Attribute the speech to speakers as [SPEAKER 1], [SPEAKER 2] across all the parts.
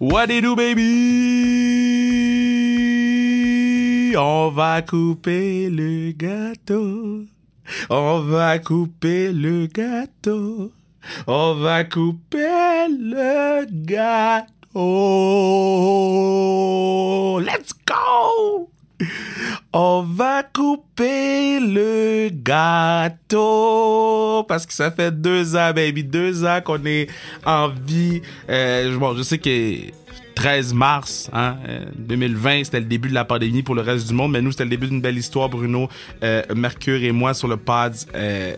[SPEAKER 1] What it do, baby? On va couper le gâteau. On va couper le gâteau. On va couper le gâteau. Let's go! On va couper le gâteau parce que ça fait 2 ans, baby, 2 ans qu'on est en vie. Bon, je sais que 13 mars 2020, c'était le début de la pandémie pour le reste du monde, mais nous, c'était le début d'une belle histoire, Bruno, Mercure et moi sur le Pods.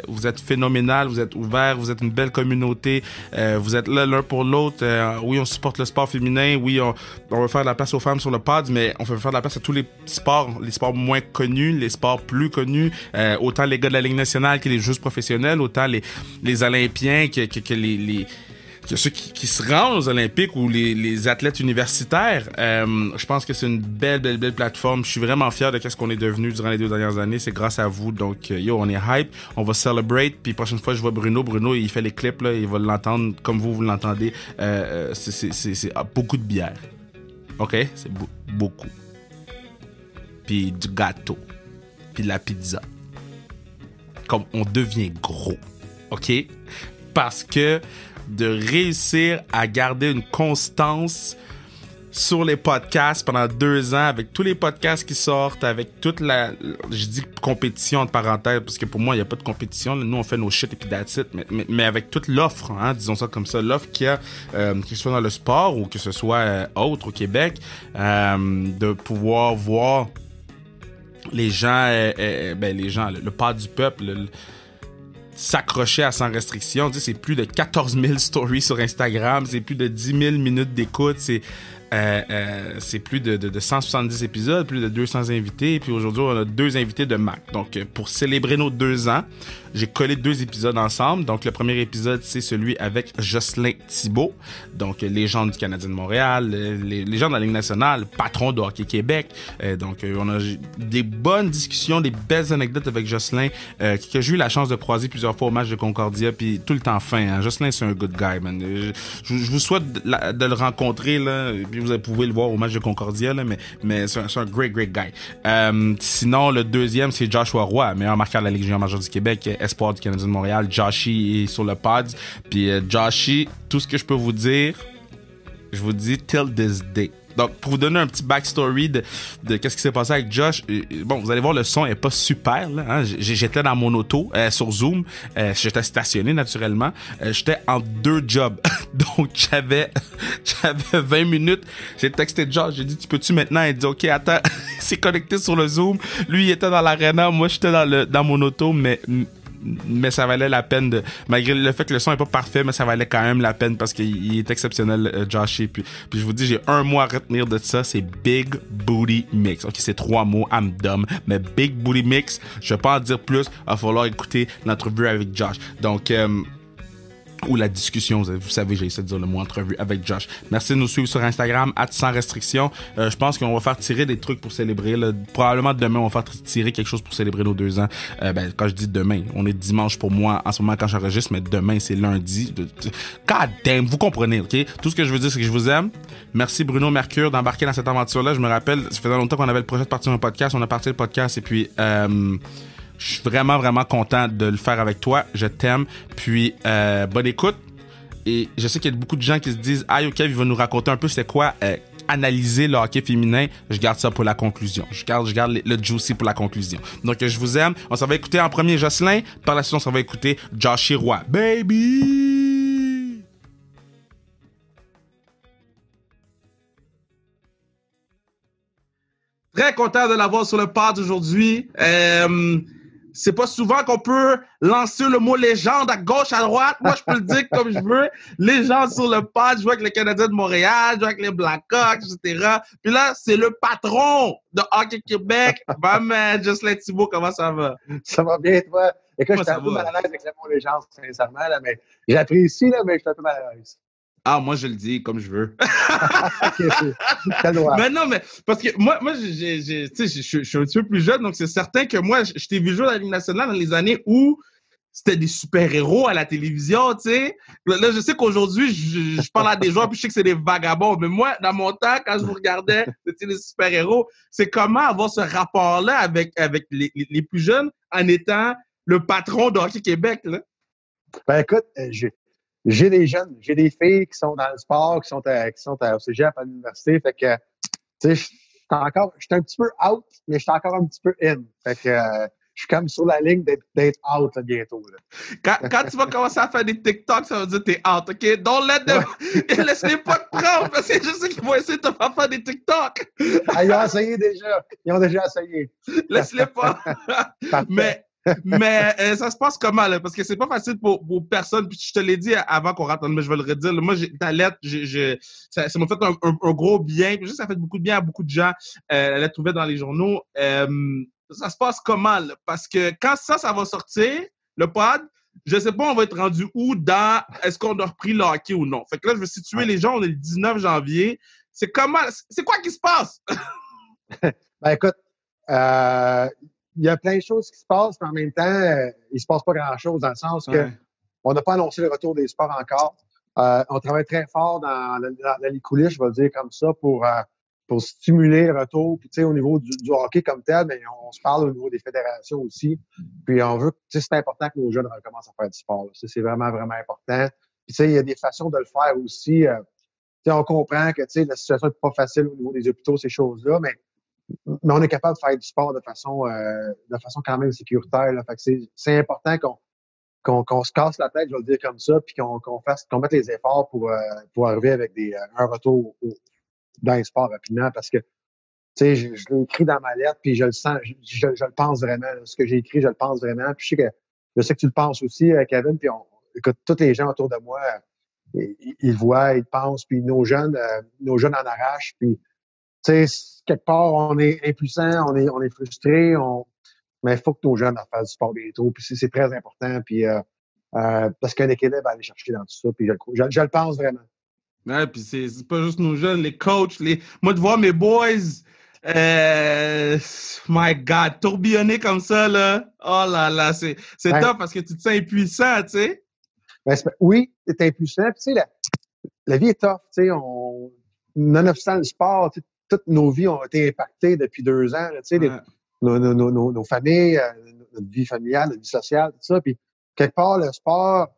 [SPEAKER 1] Vous êtes phénoménal, vous êtes ouverts, vous êtes une belle communauté, vous êtes là l'un pour l'autre. Oui, on supporte le sport féminin, oui, on veut faire de la place aux femmes sur le Pods, mais on veut faire de la place à tous les sports moins connus, les sports plus connus, autant les gars de la Ligue nationale que les joueurs professionnels, autant les Olympiens que ceux qui se rendent aux Olympiques ou les athlètes universitaires. Je pense que c'est une belle plateforme. Je suis vraiment fier de ce qu'on est devenu durant les 2 dernières années. C'est grâce à vous. Donc, on est hype. On va celebrate. Puis, prochaine fois, je vois Bruno. Bruno, il fait les clips, là. Il va l'entendre comme vous l'entendez. C'est beaucoup de bière. OK? C'est beaucoup. Puis du gâteau. Puis de la pizza. Comme on devient gros. OK? Parce que de réussir à garder une constance sur les podcasts pendant 2 ans, avec tous les podcasts qui sortent, avec toute je dis compétition entre parenthèses, parce que pour moi, il n'y a pas de compétition. Nous, on fait nos shit et puis that's it. Mais avec toute l'offre, disons ça comme ça, l'offre qu'il y a, que ce soit dans le sport ou que ce soit autre au Québec, de pouvoir voir les gens, le pas du peuple, s'accrocher à Sans Restriction. Tu sais, c'est plus de 14 000 stories sur Instagram, c'est plus de 10 000 minutes d'écoute, c'est plus de 170 épisodes, plus de 200 invités, et puis aujourd'hui, on a 2 invités de Mac. Donc, pour célébrer nos 2 ans, j'ai collé 2 épisodes ensemble. Donc, le premier épisode, c'est celui avec Jocelyn Thibault, donc légende du Canadien de Montréal, légende de la Ligue nationale, patron de Hockey Québec. Donc, on a des bonnes discussions, des belles anecdotes avec Jocelyn, que j'ai eu la chance de croiser plusieurs fois au match de Concordia, puis tout le temps fin. Jocelyn, c'est un good guy, man. Je vous souhaite de le rencontrer, là, puis vous pouvez le voir au match de Concordia, là, mais c'est un great guy. Sinon, le deuxième, c'est Joshua Roy, meilleur marqueur de la Ligue junior majeure du Québec, espoir du Canadien de Montréal. Joshi est sur le Pods. Puis Joshi, tout ce que je peux vous dire, je vous dis till this day. Donc, pour vous donner un petit backstory de qu'est-ce qui s'est passé avec Josh, bon, vous allez voir, le son est pas super, là, J'étais dans mon auto, sur Zoom, j'étais stationné, naturellement, j'étais en 2 jobs. Donc, j'avais 20 minutes, j'ai texté Josh, j'ai dit, tu peux-tu maintenant? Il dit, OK, attends, c'est connecté sur le Zoom, lui, il était dans l'arena, moi, j'étais dans mon auto, mais ça valait la peine malgré le fait que le son est pas parfait, mais ça valait quand même la peine parce qu'il est exceptionnel, Josh. Puis je vous dis, j'ai 1 mois à retenir de ça, c'est Big Booty Mix. OK, c'est 3 mots, I'm dumb, mais Big Booty Mix, je vais pas en dire plus, il va falloir écouter l'entrevue avec Josh. Donc, ou la discussion, vous savez, j'ai essayé de dire le mot entrevue avec Josh. Merci de nous suivre sur Instagram, @sans-restriction. Je pense qu'on va faire tirer des trucs pour célébrer. Là. Probablement demain, on va faire tirer quelque chose pour célébrer nos 2 ans. Quand je dis demain, on est dimanche pour moi en ce moment quand j'enregistre, mais demain, c'est lundi. God damn, vous comprenez, OK? Tout ce que je veux dire, c'est que je vous aime. Merci Bruno Mercure d'embarquer dans cette aventure-là. Je me rappelle, ça faisait longtemps qu'on avait le projet de partir un podcast. On a parti le podcast et puis... je suis vraiment content de le faire avec toi. Je t'aime. Puis, bonne écoute. Et je sais qu'il y a beaucoup de gens qui se disent « Ah, OK, il va nous raconter un peu c'est quoi analyser le hockey féminin. » Je garde ça pour la conclusion. Je garde le juicy pour la conclusion. Donc, je vous aime. On s'en va écouter en premier Jocelyn. Par la suite, on s'en va écouter Joshi Roy. Baby! Très content de l'avoir sur le pod aujourd'hui. C'est pas souvent qu'on peut lancer le mot légende à gauche, à droite. Moi, je peux le dire comme je veux. Légende sur le pod, je joue avec le Canadien de Montréal, je joue avec les Blackhawks, etc. Puis là, c'est le patron de Hockey Québec. Man, Jocelyn Thibault, comment ça va?
[SPEAKER 2] Ça va bien, toi? Écoute, je suis un peu mal à l'aise avec le mot légende, sincèrement, là, mais j'apprécie, là, mais je suis un peu mal à l'aise.
[SPEAKER 1] Ah, moi, je le dis comme je veux.
[SPEAKER 2] Okay,
[SPEAKER 1] mais non, mais parce que moi je suis un petit peu plus jeune, donc c'est certain que moi, je t'ai vu jouer dans la Ligue nationale dans les années où c'était des super-héros à la télévision, tu sais. Là, je sais qu'aujourd'hui, je parle à des joueurs puis je sais que c'est des vagabonds. Mais moi, dans mon temps, quand je vous regardais, c'était des super-héros. C'est comment avoir ce rapport-là avec les plus jeunes en étant le patron de Hockey Québec, là?
[SPEAKER 2] Ben écoute, j'ai des jeunes, j'ai des filles qui sont dans le sport, qui sont au cégep, à l'université. Fait que, tu sais, je suis un petit peu out, mais je suis encore un petit peu in. Fait que, je suis comme sur la ligne d'être out là, bientôt. Là.
[SPEAKER 1] Quand tu vas commencer à faire des TikTok, ça veut dire que t'es out, OK? Don't let them... Ouais. Laisse-les pas te prendre, parce que je sais qu'ils vont essayer de te faire des TikTok.
[SPEAKER 2] Ah, ils ont essayé déjà. Ils ont déjà essayé.
[SPEAKER 1] Laisse-les pas. Mais ça se passe comment, là? Parce que c'est pas facile pour personne. Puis je te l'ai dit avant qu'on rentre, mais je vais le redire. Là. Moi, ta lettre, ça m'a fait un gros bien. Puis ça fait beaucoup de bien à beaucoup de gens. La lettre trouvée dans les journaux. Ça se passe comment, là? Parce que quand ça va sortir, le pod, je sais pas, on va être rendu où dans est-ce qu'on a repris le hockey ou non. Fait que là, je vais situer les gens. On est le 19 janvier. C'est quoi qui se passe?
[SPEAKER 2] Ben écoute, il y a plein de choses qui se passent, mais en même temps, il se passe pas grand-chose dans le sens que on n'a pas annoncé le retour des sports encore. On travaille très fort dans les coulisses, je vais le dire comme ça, pour stimuler le retour. Puis, tu sais, au niveau du hockey comme tel, mais on se parle au niveau des fédérations aussi. Puis, on veut, tu sais, c'est important que nos jeunes recommencent à faire du sport. C'est vraiment, vraiment important. Puis, tu sais, il y a des façons de le faire aussi. Tu sais, on comprend que, tu sais, la situation n'est pas facile au niveau des hôpitaux, ces choses-là, mais on est capable de faire du sport de façon quand même sécuritaire. Là. Fait que c'est important qu'on se casse la tête, je vais le dire comme ça, puis qu'on mette les efforts pour arriver avec un retour dans les sports rapidement, parce que tu sais, je l'ai écrit dans ma lettre, puis je le sens, je le pense vraiment. Là. Ce que j'ai écrit, je le pense vraiment. Puis je sais que tu le penses aussi, Kevin, puis écoute, tous les gens autour de moi, ils le voient, ils le pensent, puis nos jeunes en arrachent, puis tu sais, quelque part, on est impuissant, on est frustré, mais il faut que nos jeunes fassent du sport bientôt. Puis c'est très important. Puis parce qu'un équilibre à aller chercher dans tout ça. Puis je le pense vraiment.
[SPEAKER 1] Ouais, puis c'est pas juste nos jeunes, les coachs, moi de voir mes boys, my God, tourbillonner comme ça, là. Oh là là, c'est top parce que tu te sens impuissant, tu sais.
[SPEAKER 2] Oui, tu es impuissant. Puis tu sais, la vie est tough, tu sais. Nonobstant le sport, toutes nos vies ont été impactées depuis 2 ans, tu sais, nos familles, notre vie familiale, notre vie sociale, tout ça. Puis, quelque part, le sport,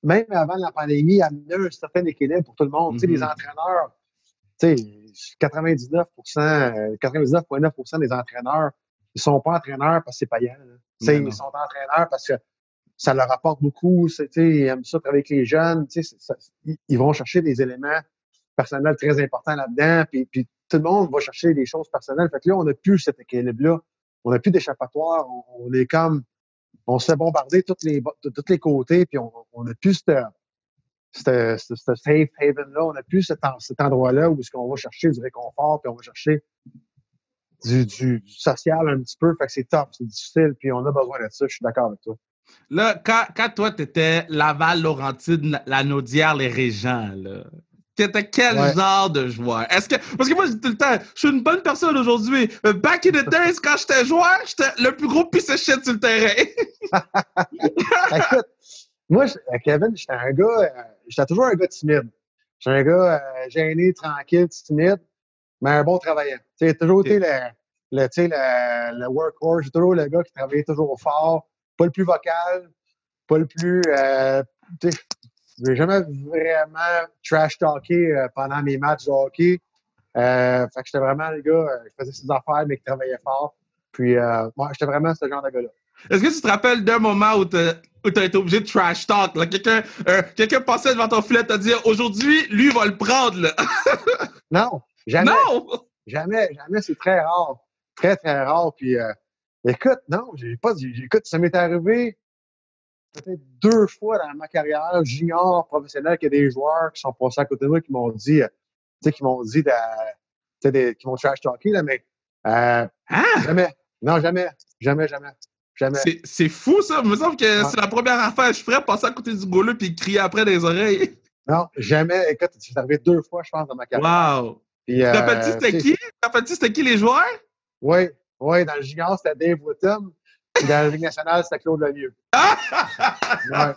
[SPEAKER 2] même avant la pandémie, a amené un certain équilibre pour tout le monde. Tu sais, les entraîneurs, tu sais, 99,9% des entraîneurs, ils sont pas entraîneurs parce que c'est payant. Tu sais, ils sont entraîneurs parce que ça leur apporte beaucoup. Tu sais, ils aiment ça travailler avec les jeunes. Tu sais, ils vont chercher des éléments personnels très importants là-dedans. Puis tout le monde va chercher des choses personnelles. Fait que là, on n'a plus cet équilibre-là. On n'a plus d'échappatoire. On est comme, on se fait bombarder de tous les côtés. Puis on n'a plus ce safe haven-là. On n'a plus cet endroit-là où est-ce qu'on va chercher du réconfort. Puis on va chercher du social un petit peu. Fait que c'est tough, c'est difficile. Puis on a besoin de ça. Je suis d'accord avec toi.
[SPEAKER 1] Là, quand toi, t'étais Laval, Laurentide, Lanaudière, les Régents, là. T'étais quel genre de joueur? Parce que moi, je dis tout le temps, je suis une bonne personne aujourd'hui. Back in the days, quand j'étais joueur, j'étais le plus gros piece of shit sur le terrain.
[SPEAKER 2] Écoute, moi, Kevin, j'étais toujours un gars timide. J'étais un gars gêné, tranquille, timide, mais un bon travaillant. Tu sais, toujours été le workhorse. J'ai toujours le gars qui travaillait toujours fort, pas le plus vocal, pas le plus... j'ai jamais vraiment trash-talké pendant mes matchs de hockey. Fait que j'étais vraiment le gars qui faisait ses affaires, mais qui travaillait fort. Puis, moi, j'étais vraiment ce genre de gars-là.
[SPEAKER 1] Est-ce que tu te rappelles d'un moment où tu as été obligé de trash talk? Là? Quelqu'un passait devant ton filet et t'a dit aujourd'hui, lui, il va le prendre. Là.
[SPEAKER 2] Non, jamais.
[SPEAKER 1] Non!
[SPEAKER 2] Jamais. C'est très rare. Très, très rare. Puis, écoute, non, écoute, ça m'est arrivé peut-être 2 fois dans ma carrière junior professionnelle qu'il y a des joueurs qui sont passés à côté de moi qui m'ont dit, qui m'ont trash talké, là, mais jamais. Non, jamais.
[SPEAKER 1] C'est fou, ça. Il me semble que c'est la première affaire que je ferais, passer à côté du goaler puis crier après des oreilles.
[SPEAKER 2] Non, jamais. Écoute, c'est arrivé 2 fois, je pense, dans ma carrière.
[SPEAKER 1] Wow! Tu te rappelles-tu c'était qui? Tu te rappelles-tu c'était qui les joueurs?
[SPEAKER 2] Oui, dans le junior, c'était Dave Whittam. Dans la Ligue nationale, c'était Claude Lemieux. Ouais.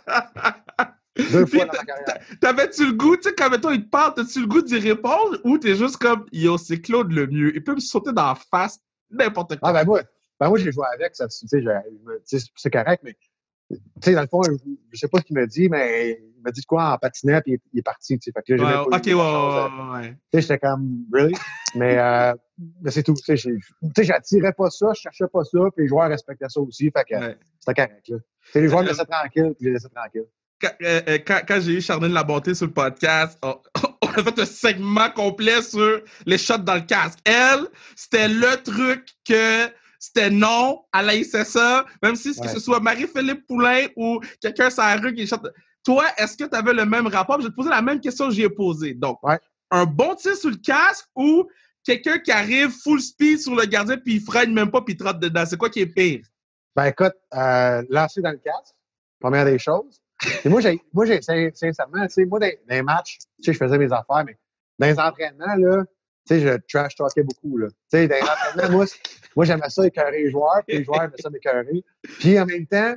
[SPEAKER 2] 2 fois dans ma carrière.
[SPEAKER 1] T'avais-tu le goût, tu sais, quand mettons, il te parle, t'as-tu le goût d'y répondre ou t'es juste comme, yo, c'est Claude Lemieux. Il peut me sauter dans la face n'importe quoi.
[SPEAKER 2] Ah, moi, j'ai joué avec, ça, tu sais, c'est correct, mais, tu sais, dans le fond, je sais pas ce qu'il m'a dit, mais il m'a dit de quoi en patinant, puis il est parti, tu sais. Fait que là,
[SPEAKER 1] ouais.
[SPEAKER 2] Tu sais, j'étais comme, really? Mais c'est tout. Tu sais, j'attirais pas ça, je cherchais pas ça, puis les joueurs respectaient ça aussi, fait que c'était correct, là. Tu sais, les joueurs me laissaient tranquille, puis je les laissais tranquilles.
[SPEAKER 1] Quand j'ai eu Charline Labonté sur le podcast, on a fait un segment complet sur les shots dans le casque. Elle, c'était le truc que c'était non, elle haïssait ça, même si que ce soit Marie-Philippe Poulain ou quelqu'un sur la rue qui shot. Toi, est-ce que tu avais le même rapport? Je vais te poser la même question que j'y ai posée. Donc, un bon tir sur le casque ou quelqu'un qui arrive full speed sur le gardien puis il freine même pas puis il trotte dedans? C'est quoi qui est pire?
[SPEAKER 2] Ben écoute, lancer dans le casque, première des choses. Et moi, j'ai sincèrement, tu sais, moi, dans les matchs, tu sais, je faisais mes affaires, mais dans les entraînements, là, tu sais, je trash-talkais beaucoup, là. Tu sais, dans les entraînements, moi, j'aimais ça écœurer les joueurs, puis les joueurs aimaient ça m'écœurer. Puis en même temps,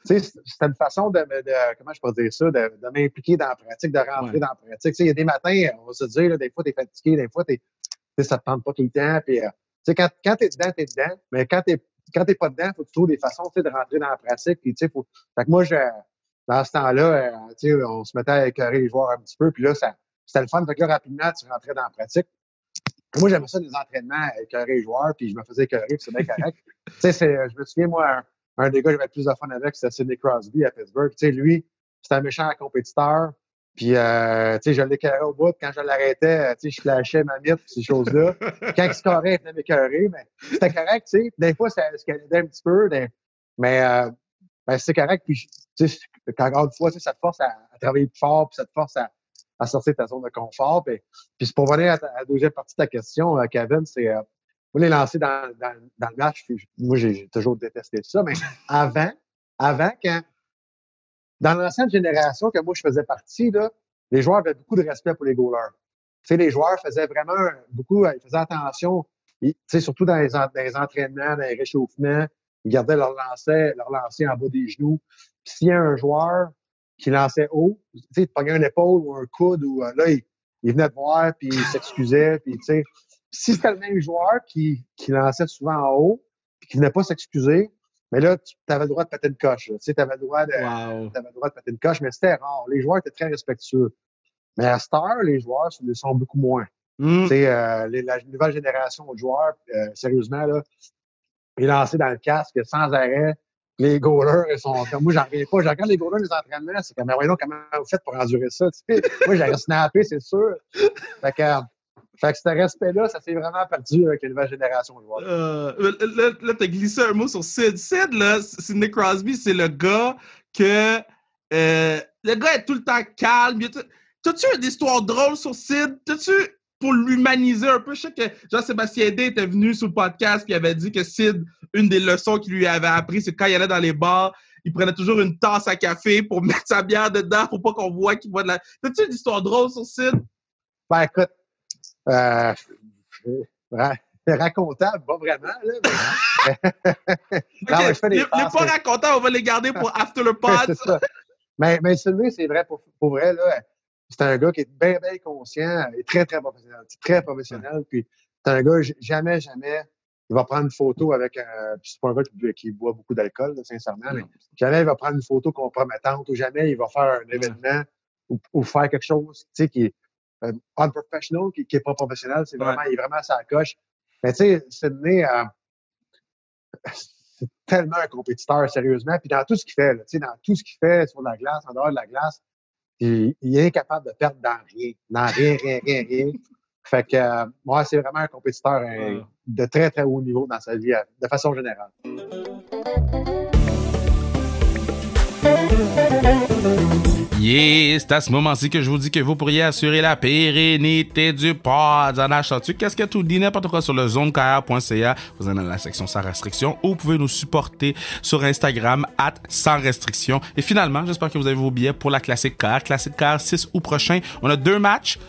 [SPEAKER 2] tu sais, c'était une façon comment je peux dire ça, de m'impliquer dans la pratique, de rentrer dans la pratique. Tu sais, il y a des matins, on va se dire, là, des fois, t'es fatigué, des fois, ça te tente pas tout le temps, puis, tu sais, quand t'es dedans, mais quand t'es pas dedans, faut que tu trouves des façons, tu sais, de rentrer dans la pratique, puis, tu sais, fait que moi, dans ce temps-là, tu sais, on se mettait à écœurer les joueurs un petit peu, puis là, c'était le fun. Fait que là, rapidement, tu rentrais dans la pratique. Moi, j'aimais ça des entraînements, écœurer les joueurs, puis je me faisais écœurer, puis c'est bien correct. Tu sais, je me souviens, moi, un des gars que j'avais le plus de fun avec, c'était Sidney Crosby à Pittsburgh. Tu sais, lui, c'était un méchant compétiteur, puis, tu sais, je l'écœurais au bout. Quand je l'arrêtais, tu sais, je flashais ma mythe, ces choses-là. Quand il scorait, il venait m'écœurer, mais c'était correct, tu sais. Des fois, ça escaladait un petit peu, mais ben, c'est correct. Puis, tu sais, encore une fois, ça te force à travailler plus fort, puis ça te force à sortir de ta zone de confort. Puis c'est pour venir à la deuxième partie de ta question, Kevin, c'est moi, les lancer dans le match, moi, j'ai toujours détesté ça. Mais avant, quand, dans l'ancienne génération que moi, je faisais partie, là, les joueurs avaient beaucoup de respect pour les goalers. Tu sais, les joueurs faisaient vraiment beaucoup, ils faisaient attention, tu sais, surtout dans les entraînements, dans les réchauffements. Ils gardaient leur lancer en bas des genoux. Puis s'il y a un joueur qui lançait haut, tu sais, il te pognait une épaule ou un coude, ou là, il venait te voir, puis il s'excusait, puis tu sais. Si c'était le même joueur qui lançait souvent en haut, puis qui venait pas s'excuser, mais là, tu avais le droit de péter une coche. Tu sais, tu avais le droit de péter une coche, mais c'était rare. Les joueurs étaient très respectueux. Mais à cette heure, les joueurs sont beaucoup moins. Tu sais, la nouvelle génération de joueurs, sérieusement, là, ils lançaient dans le casque sans arrêt. Les goalers, ils sont comme moi, j'en reviens pas. Je regarde les goalers des entraînements, c'est comme, mais voyons comment vous faites pour endurer ça. Tu sais, moi, j'aurais snappé, c'est sûr. Fait que ce respect-là, ça s'est vraiment perdu avec les nouvelles générations de joueurs.
[SPEAKER 1] Là, t'as glissé un mot sur Sid. Sid, là, Sidney Crosby, c'est le gars que le gars est tout le temps calme. T'as-tu une histoire drôle sur Sid? T'as-tu, pour l'humaniser un peu, je sais que Jean-Sébastien D était venu sur le podcast et il avait dit que Sid, une des leçons qu'il lui avait appris, c'est quand il allait dans les bars, il prenait toujours une tasse à café pour mettre sa bière dedans pour pas qu'on voit qu'il boit de la... T'as-tu une histoire drôle sur Sid?
[SPEAKER 2] Ben, écoute, racontable, pas vraiment, là. Mais...
[SPEAKER 1] okay, les pas racontables, on va les garder pour After the Pod.
[SPEAKER 2] Mais celui, c'est vrai, pour vrai, là, c'est un gars qui est bien, bien conscient et très, très professionnel. Très professionnel. Puis c'est un gars, jamais, il va prendre une photo avec c'est pas un gars qui boit beaucoup d'alcool, là, sincèrement, mais jamais il va prendre une photo compromettante ou jamais il va faire un événement ou faire quelque chose, tu sais, qui est unprofessional, qui est pas professionnel. C'est vraiment, il est vraiment à sa coche. Mais tu sais, Sidney, c'est tellement un compétiteur, sérieusement. Puis dans tout ce qu'il fait, là, tu sais, dans tout ce qu'il fait sur la glace, en dehors de la glace, il est incapable de perdre dans rien. Dans rien. Fait que, moi, c'est vraiment un compétiteur de très, très haut niveau dans sa vie, de façon générale.
[SPEAKER 1] Yeah, c'est à ce moment-ci que je vous dis que vous pourriez assurer la pérennité du pod en achetant-tu qu'est-ce que tout dit n'importe quoi sur le zonekr.ca. Vous allez dans la section sans restriction ou vous pouvez nous supporter sur Instagram @sans restriction. Et finalement, j'espère que vous avez vos billets pour la Classique Car. Classique Car 6 août prochain. On a 2 matchs.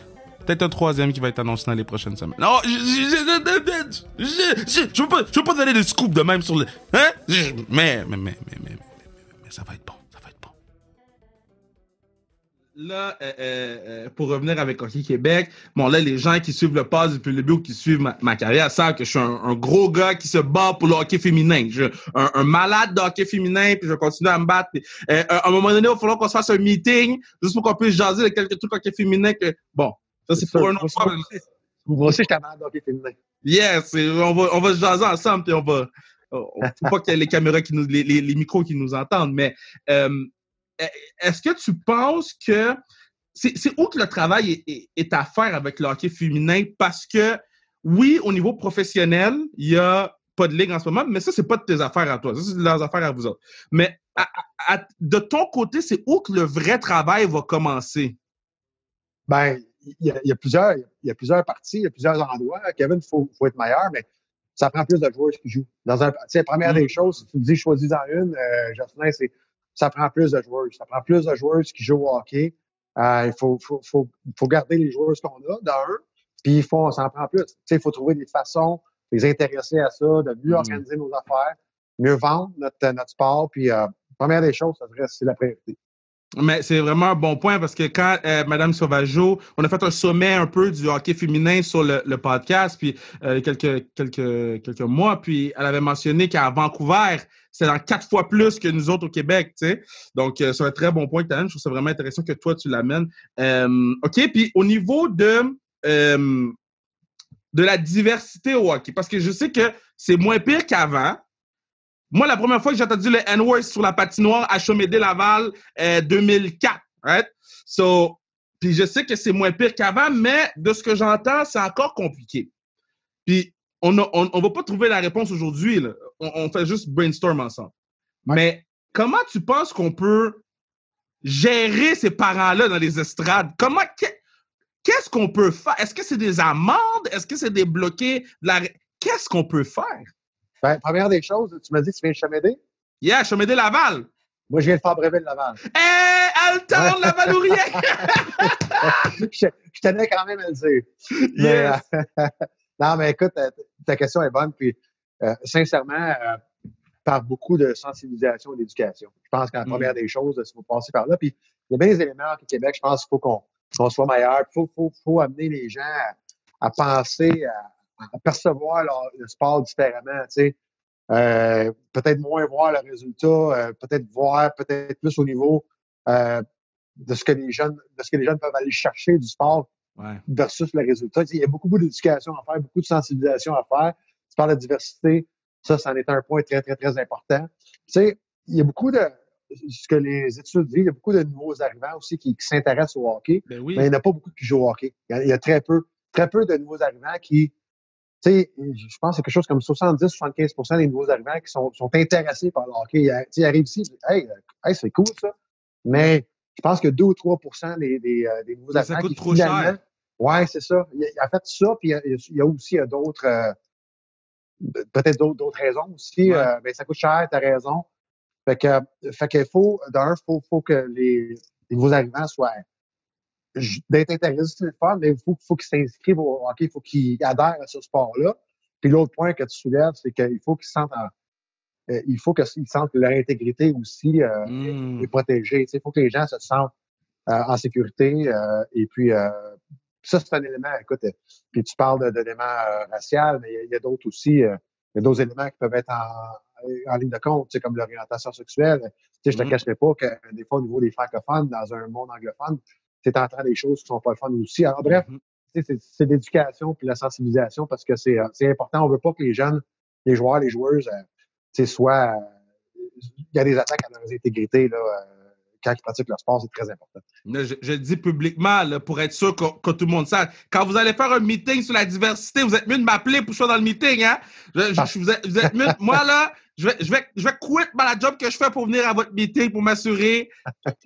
[SPEAKER 1] Peut-être un troisième qui va être annoncé dans les prochaines semaines. Non, je veux pas donner de scoop de même sur le... Hein? Mais ça va être bon. Là, pour revenir avec Hockey Québec, bon là, les gens qui suivent le pass depuis le début ou qui suivent ma carrière savent que je suis un gros gars qui se bat pour le hockey féminin. Je suis un malade de hockey féminin, puis je continue à me battre. Puis, à un moment donné, il va falloir qu'on se fasse un meeting, juste pour qu'on puisse jaser de quelques trucs hockey féminin. Bon, ça c'est pour un autre problème.
[SPEAKER 2] Moi aussi, je suis malade de hockey féminin.
[SPEAKER 1] Yes, on va se jaser ensemble, puis faut pas qu'il y ait les caméras les micros qui nous entendent, mais est-ce que tu penses que c'est où que le travail est à faire avec le hockey féminin? Parce que, oui, au niveau professionnel, il n'y a pas de ligue en ce moment, mais ça, c'est pas de tes affaires à toi. Ça, c'est de leurs affaires à vous autres. Mais de ton côté, c'est où que le vrai travail va commencer?
[SPEAKER 2] Ben, il y a plusieurs parties, il y a plusieurs endroits. Kevin, il faut être meilleur, mais ça prend plus de joueurs qui jouent. La première des choses, si tu me dis choisis-en une, Jocelyn, ça prend plus de joueurs. Ça prend plus de joueurs qui jouent au hockey. Il faut garder les joueurs qu'on a, d'un, puis ça en prend plus. Il faut trouver des façons de les intéresser à ça, de mieux organiser nos affaires, mieux vendre notre sport. Puis, première des choses, c'est la priorité.
[SPEAKER 1] Mais c'est vraiment un bon point parce que quand Mme Sauvageau, on a fait un sommet un peu du hockey féminin sur le podcast, puis quelques mois, puis elle avait mentionné qu'à Vancouver, c'est dans 4 fois plus que nous autres au Québec, tu sais. Donc, c'est un très bon point que tu amènes. Je trouve ça vraiment intéressant que toi, tu l'amènes. OK, puis au niveau de la diversité au hockey, parce que je sais que c'est moins pire qu'avant. Moi, la première fois que j'ai entendu le N-word sur la patinoire à Chaumédé-Laval, 2004, right? So, puis je sais que c'est moins pire qu'avant, mais de ce que j'entends, c'est encore compliqué. Puis, on va pas trouver la réponse aujourd'hui, là. On fait juste brainstorm ensemble. Ouais. Mais comment tu penses qu'on peut gérer ces parents-là dans les estrades? Qu'est-ce qu'on peut faire? Est-ce que c'est des amendes? Est-ce que c'est des bloqués? Qu'est-ce qu'on peut faire?
[SPEAKER 2] Ben, première des choses, tu m'as dit que tu viens de Chaumédé?
[SPEAKER 1] Yeah, Chaumédé-Laval.
[SPEAKER 2] Moi, je viens de Fabreville-Laval.
[SPEAKER 1] Alton, Laval ou rien!
[SPEAKER 2] Je tenais quand même à le dire. Yes. Non, mais écoute, ta question est bonne. Puis, sincèrement, par beaucoup de sensibilisation et d'éducation. Je pense que la première des choses, il faut passer par là. Puis, il y a bien des éléments au Québec, je pense qu'il faut qu'on soit meilleur. Il faut amener les gens à penser, à percevoir le sport différemment, tu sais. Peut-être moins voir le résultat, peut-être voir peut-être plus au niveau de ce que les jeunes peuvent aller chercher du sport versus le résultat. Tu sais, il y a beaucoup d'éducation à faire, beaucoup de sensibilisation à faire. Tu parles de diversité, ça en est un point très, très, très important. Tu sais, il y a beaucoup de ce que les études disent, il y a beaucoup de nouveaux arrivants aussi qui s'intéressent au hockey, mais il n'y en a pas beaucoup qui jouent au hockey. Il y a très peu de nouveaux arrivants qui, tu sais, je pense que c'est quelque chose comme 70-75% des nouveaux arrivants qui sont intéressés par le hockey. Ils arrivent ici, hey, c'est cool ça, mais je pense que 2 ou 3% des nouveaux arrivants.
[SPEAKER 1] Ça coûte trop cher.
[SPEAKER 2] Ouais, c'est ça. Il a fait ça, puis il y a aussi d'autres, peut-être d'autres raisons aussi. Mais ça coûte cher, t'as raison. Fait qu'il faut que les nouveaux arrivants soient d'être intéressés, c'est le fun, mais il faut qu'ils s'inscrivent au hockey, il faut qu'ils adhèrent à ce sport-là. Puis l'autre point que tu soulèves, c'est qu'il faut qu'ils sentent que leur intégrité aussi est protégée. Il faut que les gens se sentent en sécurité. Et puis ça, c'est un élément, écoute, puis tu parles d'éléments raciaux, mais il y a d'autres aussi, il y a d'autres éléments qui peuvent être en ligne de compte, comme l'orientation sexuelle. Je te cacherai pas que des fois, au niveau des francophones, dans un monde anglophone, c'est en train des choses qui sont pas le fun aussi. Alors bref, c'est l'éducation puis la sensibilisation parce que c'est important. On veut pas que les jeunes, les joueurs, les joueuses, soient... il y a des attaques à leur intégrité, là, quand ils pratiquent leur sport, c'est très important.
[SPEAKER 1] Je le dis publiquement là, pour être sûr que tout le monde sache. Quand vous allez faire un meeting sur la diversité, vous êtes mieux de m'appeler pour que je sois dans le meeting. Hein? Vous êtes mieux. Moi, là, je vais quitter la job que je fais pour venir à votre meeting pour m'assurer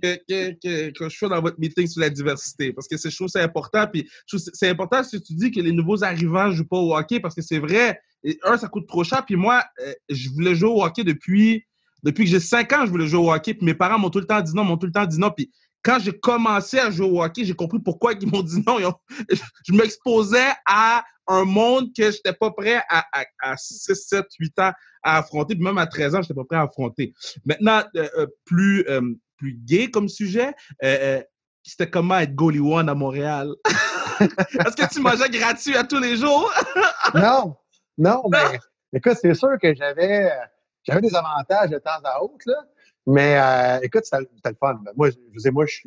[SPEAKER 1] que je sois dans votre meeting sur la diversité. Parce que je trouve que c'est important. Puis, c'est important si tu dis que les nouveaux arrivants ne jouent pas au hockey parce que c'est vrai. Ça coûte trop cher. Puis moi, je voulais jouer au hockey depuis que j'ai 5 ans, je voulais jouer au hockey. Puis mes parents m'ont tout le temps dit non, Puis quand j'ai commencé à jouer au hockey, j'ai compris pourquoi ils m'ont dit non. Je m'exposais à un monde que j'étais pas prêt à 6, 7, 8 ans à affronter, puis même à 13 ans, j'étais pas prêt à affronter. Maintenant, plus gay comme sujet, c'était comment être goalie one à Montréal? Est-ce que tu mangeais gratuit à tous les jours?
[SPEAKER 2] Non, mais écoute, c'est sûr que j'avais des avantages de temps à autre, là. Mais écoute, c'était le fun. Moi, je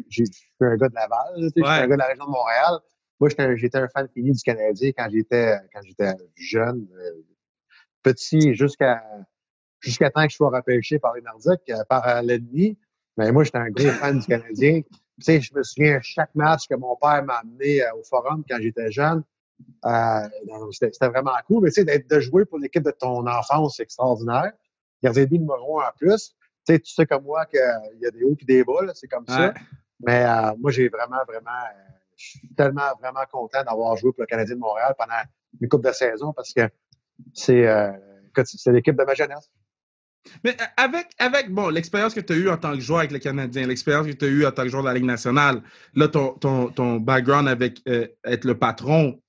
[SPEAKER 2] suis un gars de Laval, je suis un gars de la région de Montréal. Moi, j'étais un fan fini du Canadien quand j'étais jeune, petit, jusqu'à temps que je sois repêché par les Nordiques, par l'ennemi. Mais moi, j'étais un gros fan du Canadien. Tu sais, je me souviens chaque match que mon père m'a amené au Forum quand j'étais jeune. C'était vraiment cool. Mais tu sais, de jouer pour l'équipe de ton enfance, c'est extraordinaire. Gardien de but numéro 1 en plus. Tu sais comme moi qu'il y a des hauts et des bas, là, c'est comme ça. Mais moi, j'ai vraiment, je suis tellement, vraiment content d'avoir joué pour le Canadien de Montréal pendant une couple de saisons parce que c'est l'équipe de ma jeunesse.
[SPEAKER 1] Mais bon, l'expérience que tu as eue en tant que joueur avec le Canadien, l'expérience que tu as eue en tant que joueur de la Ligue nationale, là, ton background avec être le patron,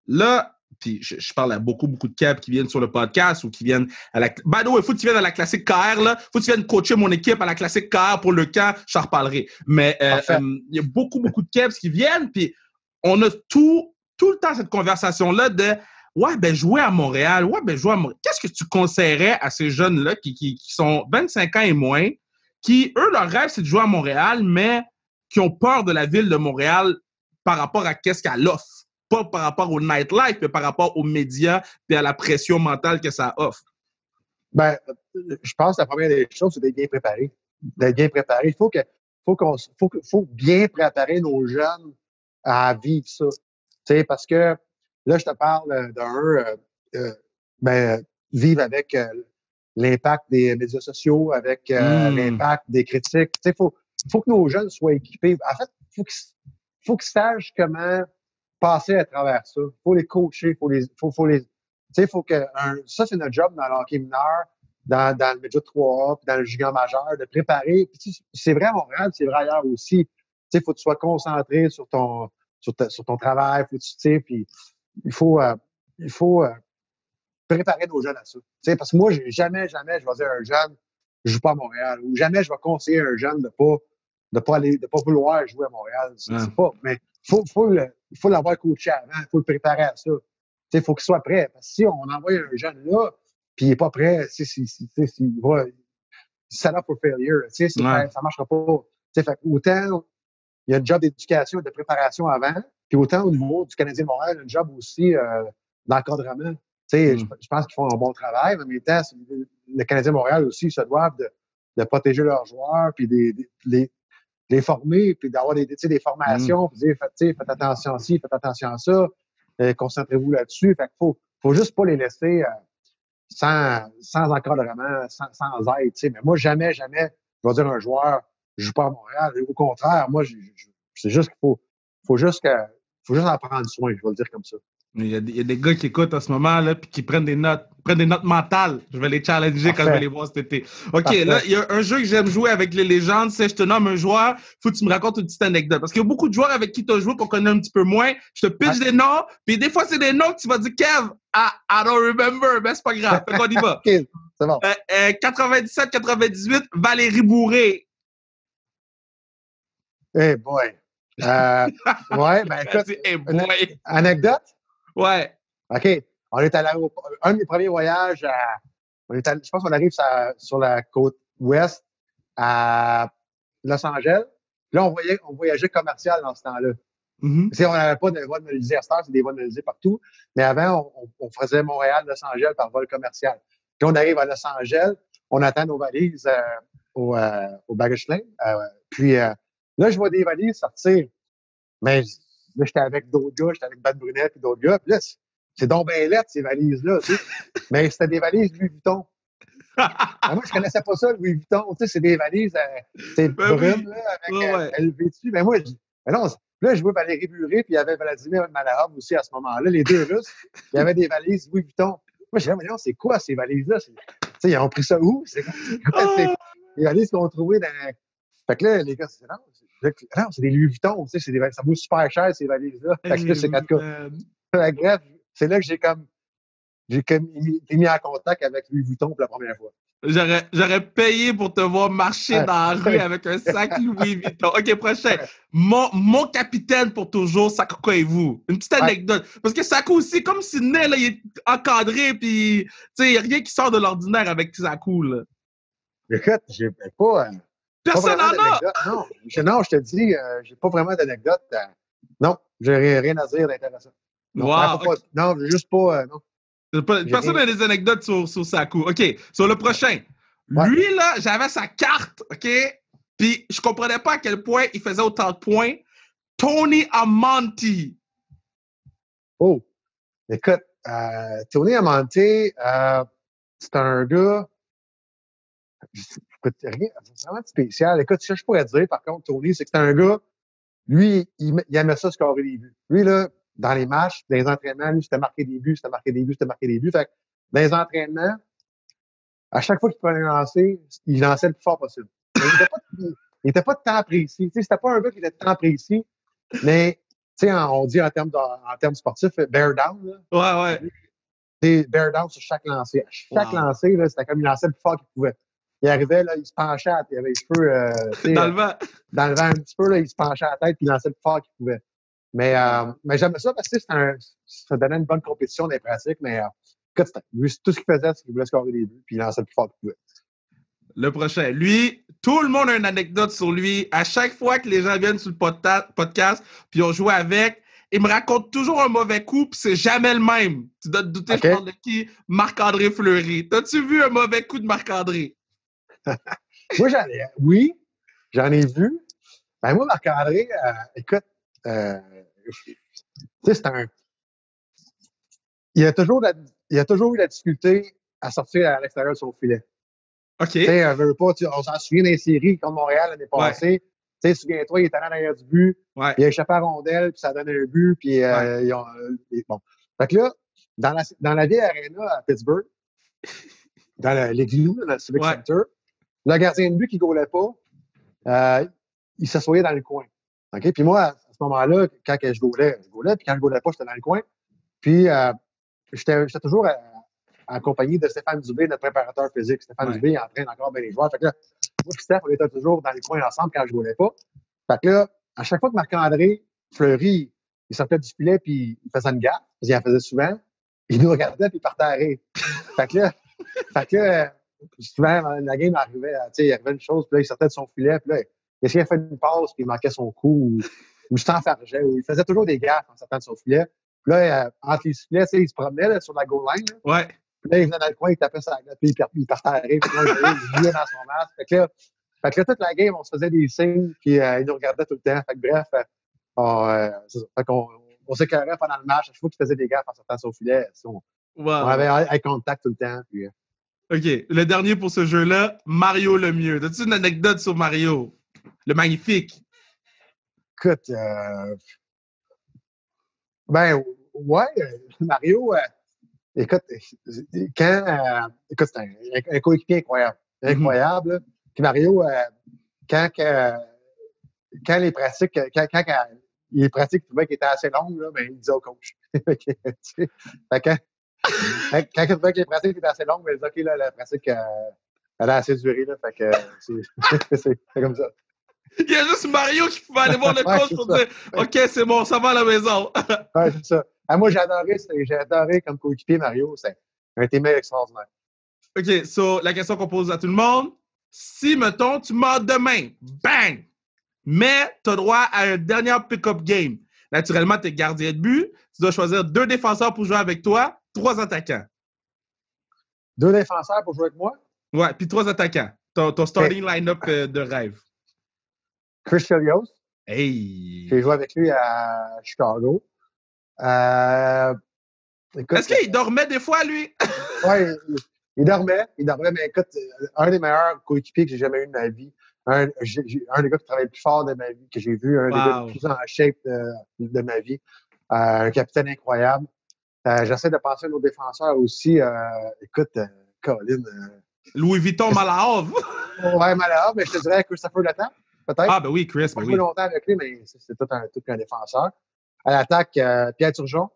[SPEAKER 1] là, puis je parle à beaucoup de Kev qui viennent sur le podcast ou qui viennent à la... By the way, il faut que tu viennes à la Classique KR, là. Faut que tu viennes coacher mon équipe à la Classique KR pour le camp, je t'en reparlerai. Mais il y a beaucoup de Kevs qui viennent, puis on a tout le temps cette conversation-là de ouais, ben jouer à Montréal. Qu'est-ce que tu conseillerais à ces jeunes-là qui sont 25 ans et moins, qui, eux, leur rêve, c'est de jouer à Montréal, mais qui ont peur de la ville de Montréal par rapport à qu'est-ce qu'elle offre? Pas par rapport au nightlife, mais par rapport aux médias et à la pression mentale que ça offre.
[SPEAKER 2] Ben, je pense que la première des choses, c'est d'être bien préparé. Il faut bien préparer nos jeunes à vivre ça. Tu sais, parce que là, je te parle vivre avec l'impact des médias sociaux, avec l'impact des critiques. Tu sais, faut que nos jeunes soient équipés. En fait, faut qu'ils sachent comment passer à travers ça. Faut les coacher, faut les, tu sais, ça, c'est notre job dans le hockey mineur, dans le média 3A, puis dans le junior majeur, de préparer. Puis, c'est vrai à Montréal, c'est vrai ailleurs aussi. Tu sais, faut que tu sois concentré sur ton travail, faut que tu sais, puis il faut préparer nos jeunes à ça. Tu sais, parce que moi, jamais, je vais dire à un jeune, je joue pas à Montréal, ou jamais je vais conseiller à un jeune de pas vouloir jouer à Montréal. C'est pas, mais il faut l'avoir coaché avant, il faut le préparer à ça. Tu sais, il faut qu'il soit prêt. Parce que si on envoie un jeune là, puis il est pas prêt, il va set up for failure. Tu sais, ça marchera pas. Tu sais, fait autant il y a un job d'éducation et de préparation avant, puis autant au niveau du Canadien de Montréal, il y a un job aussi d'encadrement. Tu sais, je pense qu'ils font un bon travail, mais en même temps, le Canadien de Montréal aussi se doivent de protéger leurs joueurs, puis les former, puis d'avoir des formations, puis dire, faites attention à ci, faites attention à ça, concentrez-vous là-dessus. Fait qu'il faut juste pas les laisser sans encadrement, sans aide. Mais moi, jamais, je vais dire à un joueur, je joue pas à Montréal. Au contraire, moi, c'est juste qu'il faut juste en prendre soin, je vais le dire comme ça.
[SPEAKER 1] Il y a des gars qui écoutent en ce moment là, puis qui prennent des notes mentales. Je vais les challenger quand je vais les voir cet été. OK, Parfait. Là, il y a un jeu que j'aime jouer avec les légendes, c'est je te nomme un joueur, faut que tu me racontes une petite anecdote. Parce qu'il y a beaucoup de joueurs avec qui tu as joué qu'on connaît un petit peu moins. Je te pitch des noms, puis des fois, c'est des noms que tu vas dire, Kev, I don't remember, mais c'est pas grave. Fait qu'on y va.
[SPEAKER 2] OK, c'est bon.
[SPEAKER 1] 97-98, Valérie Bourré.
[SPEAKER 2] Hey boy. Ouais, ben écoute, anecdote?
[SPEAKER 1] Ouais.
[SPEAKER 2] OK. On est allé un de mes premiers voyages je pense qu'on arrive sur la côte ouest à Los Angeles. Là, on voyageait commercial dans ce temps-là. Mm-hmm. On n'avait pas de vol monétisé à cette heure, c'est des vols monétisés partout. Mais avant, on faisait Montréal-Los Angeles par vol commercial. Puis on arrive à Los Angeles, on attend nos valises au baggage claim. Puis là, je vois des valises sortir. Mais là, j'étais avec d'autres gars, j'étais avec Ben Brunet et d'autres gars. Puis là, c'est donc bien lettre, ces valises-là. Tu sais. Mais c'était des valises Louis Vuitton. Moi, je connaissais pas ça, Louis Vuitton. Tu sais, c'est des valises brunes, là, avec LV dessus. Mais moi, non, là, je vois Valérie Buré, puis il y avait Vladimir Malahov aussi à ce moment-là, les deux Russes. Il y avait des valises Louis Vuitton. Moi, je disais, mais non, c'est quoi ces valises-là? Tu sais, ils ont pris ça où? C'est quoi? Les valises qu'on trouvait dans... Fait que là, les gars, c'est non. Non, c'est des Louis Vuitton, tu sais, ça vaut super cher, ces valises-là. Fait que là, c'est quatre cas. Bref, c'est là que j'ai été mis en contact avec Louis Vuitton pour la première fois.
[SPEAKER 1] J'aurais payé pour te voir marcher dans la rue avec un sac Louis Vuitton. OK, prochain. Mon capitaine pour toujours, Sakou et vous. Une petite anecdote. Parce que Sakou aussi, comme Sidney, là, il est encadré, puis il n'y a rien qui sort de l'ordinaire avec Sakou. Là.
[SPEAKER 2] Écoute, j'ai pas.
[SPEAKER 1] Personne n'en a!
[SPEAKER 2] Non, je te dis, j'ai pas vraiment d'anecdote. Non, j'ai rien à dire d'intéressant. Non,
[SPEAKER 1] wow,
[SPEAKER 2] okay. Non, juste pas. Non.
[SPEAKER 1] Personne n'a des anecdotes sur Sakou. OK, sur le prochain. Ouais. Lui, là, j'avais sa carte, OK? Puis je comprenais pas à quel point il faisait autant de points. Tony Amonte.
[SPEAKER 2] Oh, écoute, Tony Amonte, c'est un gars vraiment spécial. Écoute, ce que je pourrais dire, par contre, Tony, c'est que c'est un gars, lui, il aimait ça scorer des buts. Lui, là, dans les matchs, dans les entraînements, lui, c'était marquer des buts. Fait que dans les entraînements, à chaque fois qu'il prenait un lancer, il lançait le plus fort possible. Il n'était pas de temps précis. C'était pas un gars qui était de temps précis, mais on dit en termes sportifs, bear down.
[SPEAKER 1] Là. Ouais.
[SPEAKER 2] Bear down sur chaque lancer. À chaque lancer, là, c'était comme il lançait le plus fort qu'il pouvait. Il arrivait, là, il se penchait, il avait les cheveux
[SPEAKER 1] dans le vent.
[SPEAKER 2] Dans le vent un petit peu, là, il se penchait à la tête puis il lançait le plus fort qu'il pouvait. Mais j'aimais ça parce que ça donnait une bonne compétition des pratiques, mais écoute, tout ce qu'il faisait, c'est qu'il voulait scorer des buts puis il lançait le plus fort qu'il pouvait.
[SPEAKER 1] Le prochain. Lui, tout le monde a une anecdote sur lui. À chaque fois que les gens viennent sur le podcast puis on joue avec, il me raconte toujours un mauvais coup puis c'est jamais le même. Tu dois te douter, je parle de qui? Marc-André Fleury. T'as-tu vu un mauvais coup de Marc-André?
[SPEAKER 2] Moi, j'en ai vu. Ben, moi, Marc-André, écoute, c'est un... Il a toujours eu la difficulté à sortir à l'extérieur de son filet.
[SPEAKER 1] OK.
[SPEAKER 2] Tu sais, on s'en souvient des séries contre Montréal l'année passée. Tu sais, souviens-toi, il était allé en arrière du but.
[SPEAKER 1] Ouais.
[SPEAKER 2] Il a échappé à rondelle, puis ça a donné un but. Puis, bon. Fait que là, dans la vieille arena à Pittsburgh, dans l'église, dans le Civic Center, le gardien de but qui ne gaulait pas, il s'assoyait dans le coin. OK? Puis moi, à ce moment-là, quand je gaulais, puis quand je gaulais pas, j'étais dans le coin. Puis j'étais toujours accompagné de Stéphane Dubé, notre préparateur physique. Stéphane Dubé, il entraîne encore bien les joueurs. Fait que là, moi et Steph, on était toujours dans les coins ensemble quand je gaulais pas. Fait que là, à chaque fois que Marc-André Fleury, il sortait du filet puis il faisait une gaffe, parce qu'il en faisait souvent, il nous regardait puis il partait à rire. Fait que là, souvent, la game arrivait, il arrivait une chose, puis là, il sortait de son filet, puis là, il essayait de faire une passe, puis il manquait son coup, ou il s'enfargeait, ou il faisait toujours des gaffes en sortant de son filet. Puis là, entre les filets, il se promenait là, sur la goal line. Là.
[SPEAKER 1] Ouais.
[SPEAKER 2] Puis là, il venait dans le coin, il tapait sa glace, puis il partait à rire, puis là, il jouait dans son masque. Fait que là, toute la game, on se faisait des signes, puis il nous regardait tout le temps. Fait que bref, c'est ça. Fait qu'on s'écœurait pendant le match. À chaque fois qu'il faisait des gaffes en sortant de son filet, on avait eye contact tout le temps. Puis,
[SPEAKER 1] OK. Le dernier pour ce jeu-là, Mario Lemieux. As-tu une anecdote sur Mario? Le magnifique.
[SPEAKER 2] Écoute, ouais, Mario, écoute, écoute, c'est un coéquipier incroyable. Incroyable. Mm-hmm. Puis Mario, quand les pratiques, les pratiques trouvaient qu'elles étaient assez longues, là, ben, il disait au coach. Fait que, quand il trouvait que les pratiques étaient assez longues, ben, il disait, OK, là, la pratique, elle a assez duré, là. Fait que, c'est comme ça.
[SPEAKER 1] Il y a juste Mario qui pouvait aller voir le coach pour dire OK, c'est bon, ça va à la maison.
[SPEAKER 2] Ouais, c'est ça. Moi, j'ai adoré comme coéquipier Mario. C'est un teammate extraordinaire.
[SPEAKER 1] OK, so la question qu'on pose à tout le monde, si, mettons, tu meurs demain, bang! Mais tu as droit à un dernier pick-up game. Naturellement, tu es gardien de but. Tu dois choisir 2 défenseurs pour jouer avec toi, 3 attaquants.
[SPEAKER 2] 2 défenseurs pour jouer avec moi?
[SPEAKER 1] Ouais, puis 3 attaquants. Ton starting line-up de rêve.
[SPEAKER 2] Chris Chelios.
[SPEAKER 1] Hey!
[SPEAKER 2] J'ai joué avec lui à Chicago.
[SPEAKER 1] Écoute, est-ce qu'il dormait des fois, lui?
[SPEAKER 2] Oui, il dormait, mais écoute, un des meilleurs coéquipiers que j'ai jamais eu de ma vie. Un des gars qui travaille le plus fort de ma vie, que j'ai vu, un des gars le plus en shape de ma vie. Un capitaine incroyable. J'essaie de penser à nos défenseurs aussi. Écoute, Colin.
[SPEAKER 1] Louis Vuitton Malahove.
[SPEAKER 2] Ouais, Malahove, mais je te dirais Christopher Letang. peut-être.
[SPEAKER 1] Ah, ben oui, Chris,
[SPEAKER 2] Pas
[SPEAKER 1] ben
[SPEAKER 2] joué
[SPEAKER 1] oui.
[SPEAKER 2] longtemps avec lui, mais c'est tout qu'un défenseur. À l'attaque, Pierre Turgeon.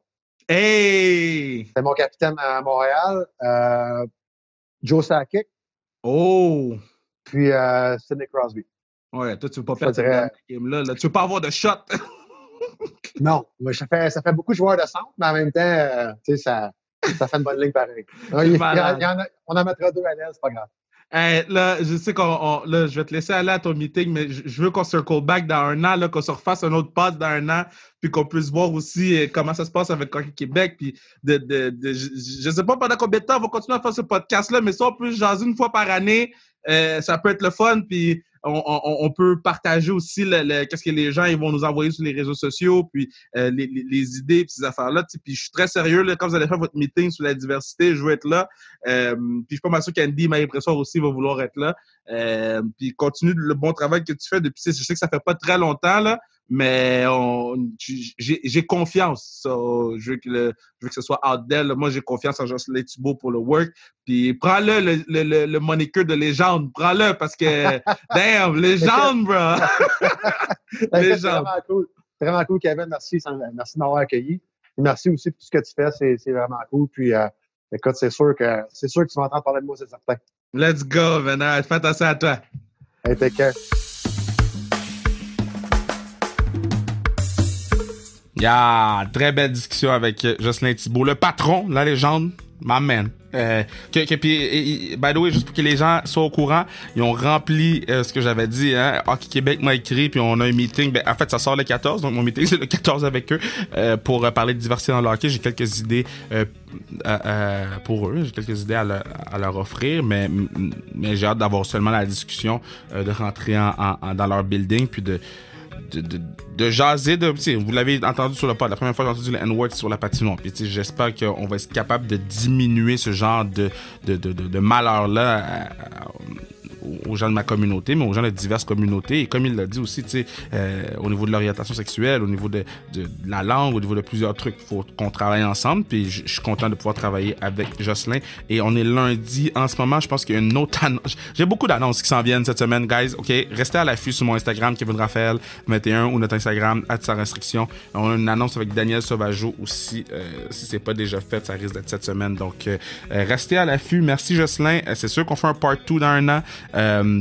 [SPEAKER 1] Hey!
[SPEAKER 2] C'est mon capitaine à Montréal. Joe Sakic.
[SPEAKER 1] Oh!
[SPEAKER 2] Puis Sidney Crosby.
[SPEAKER 1] Ouais, toi, tu veux pas
[SPEAKER 2] Je te
[SPEAKER 1] perdre cette
[SPEAKER 2] dirais,
[SPEAKER 1] dernière game-là. Là. Tu veux pas avoir de shot.
[SPEAKER 2] non, mais ça fait beaucoup de joueurs de centre, mais en même temps, tu sais, ça fait une bonne ligne pareil.
[SPEAKER 1] C'est malade.
[SPEAKER 2] On en mettra deux à l'aise, c'est pas grave.
[SPEAKER 1] Hey, là, je sais là, je vais te laisser aller à ton meeting, mais je veux qu'on circle back dans un an, là, qu'on se refasse un autre pass dans un an, puis qu'on puisse voir aussi comment ça se passe avec Hockey Québec. Puis je sais pas pendant combien de temps on va continuer à faire ce podcast-là, mais ça, on peut jaser une fois par année. Ça peut être le fun, puis on peut partager aussi qu'est-ce que les gens ils vont nous envoyer sur les réseaux sociaux, puis les idées, puis ces affaires-là. Puis je suis très sérieux, là, quand vous allez faire votre meeting sur la diversité, je veux être là. Puis je suis pas mal sûr qu'Andy, ma impression aussi, va vouloir être là. Puis continue le bon travail que tu fais depuis, je sais que ça fait pas très longtemps, là, mais j'ai confiance. So, je veux que ce soit out there. Là. Moi, j'ai confiance en Jocelyn Thibault pour le work. Puis prends-le, le moniker de légende. Prends-le parce que, damn, légende, bro!
[SPEAKER 2] C'est vraiment cool. C'est vraiment cool, Kevin. Merci de m'avoir accueilli. Et merci aussi pour tout ce que tu fais. C'est vraiment cool. Puis, écoute, c'est sûr que tu vas entendre parler de moi, c'est certain.
[SPEAKER 1] Let's go, Venard. Fais attention à toi.
[SPEAKER 2] Hey, take care.
[SPEAKER 1] Très belle discussion avec Jocelyn Thibault, le patron, la légende, my man. Puis, by the way, juste pour que les gens soient au courant, ils ont rempli ce que j'avais dit. Hein? Hockey Québec m'a écrit, puis on a un meeting. En fait, ça sort le 14, donc mon meeting c'est le 14 avec eux pour parler de diversité dans le hockey. J'ai quelques idées pour eux, j'ai quelques idées à leur offrir, mais j'ai hâte d'avoir seulement la discussion, de rentrer dans leur building, puis de jaser vous l'avez entendu sur le pod, la première fois que j'ai entendu le N-word sur la patinoire, puis j'espère qu'on va être capable de diminuer ce genre de malheur-là aux gens de ma communauté, mais aux gens de diverses communautés. Et comme il l'a dit aussi, au niveau de l'orientation sexuelle, au niveau de la langue, au niveau de plusieurs trucs, il faut qu'on travaille ensemble. Puis je suis content de pouvoir travailler avec Jocelyn. Et on est lundi en ce moment. Je pense qu'il y a une autre annonce. J'ai beaucoup d'annonces qui s'en viennent cette semaine, guys. OK? Restez à l'affût sur mon Instagram, Kevin Raphaël 21, ou notre Instagram, @sans-restriction. On a une annonce avec Daniel Sauvageau aussi. Si c'est pas déjà fait, ça risque d'être cette semaine. Donc, restez à l'affût. Merci, Jocelyn. C'est sûr qu'on fait un part 2 dans un an.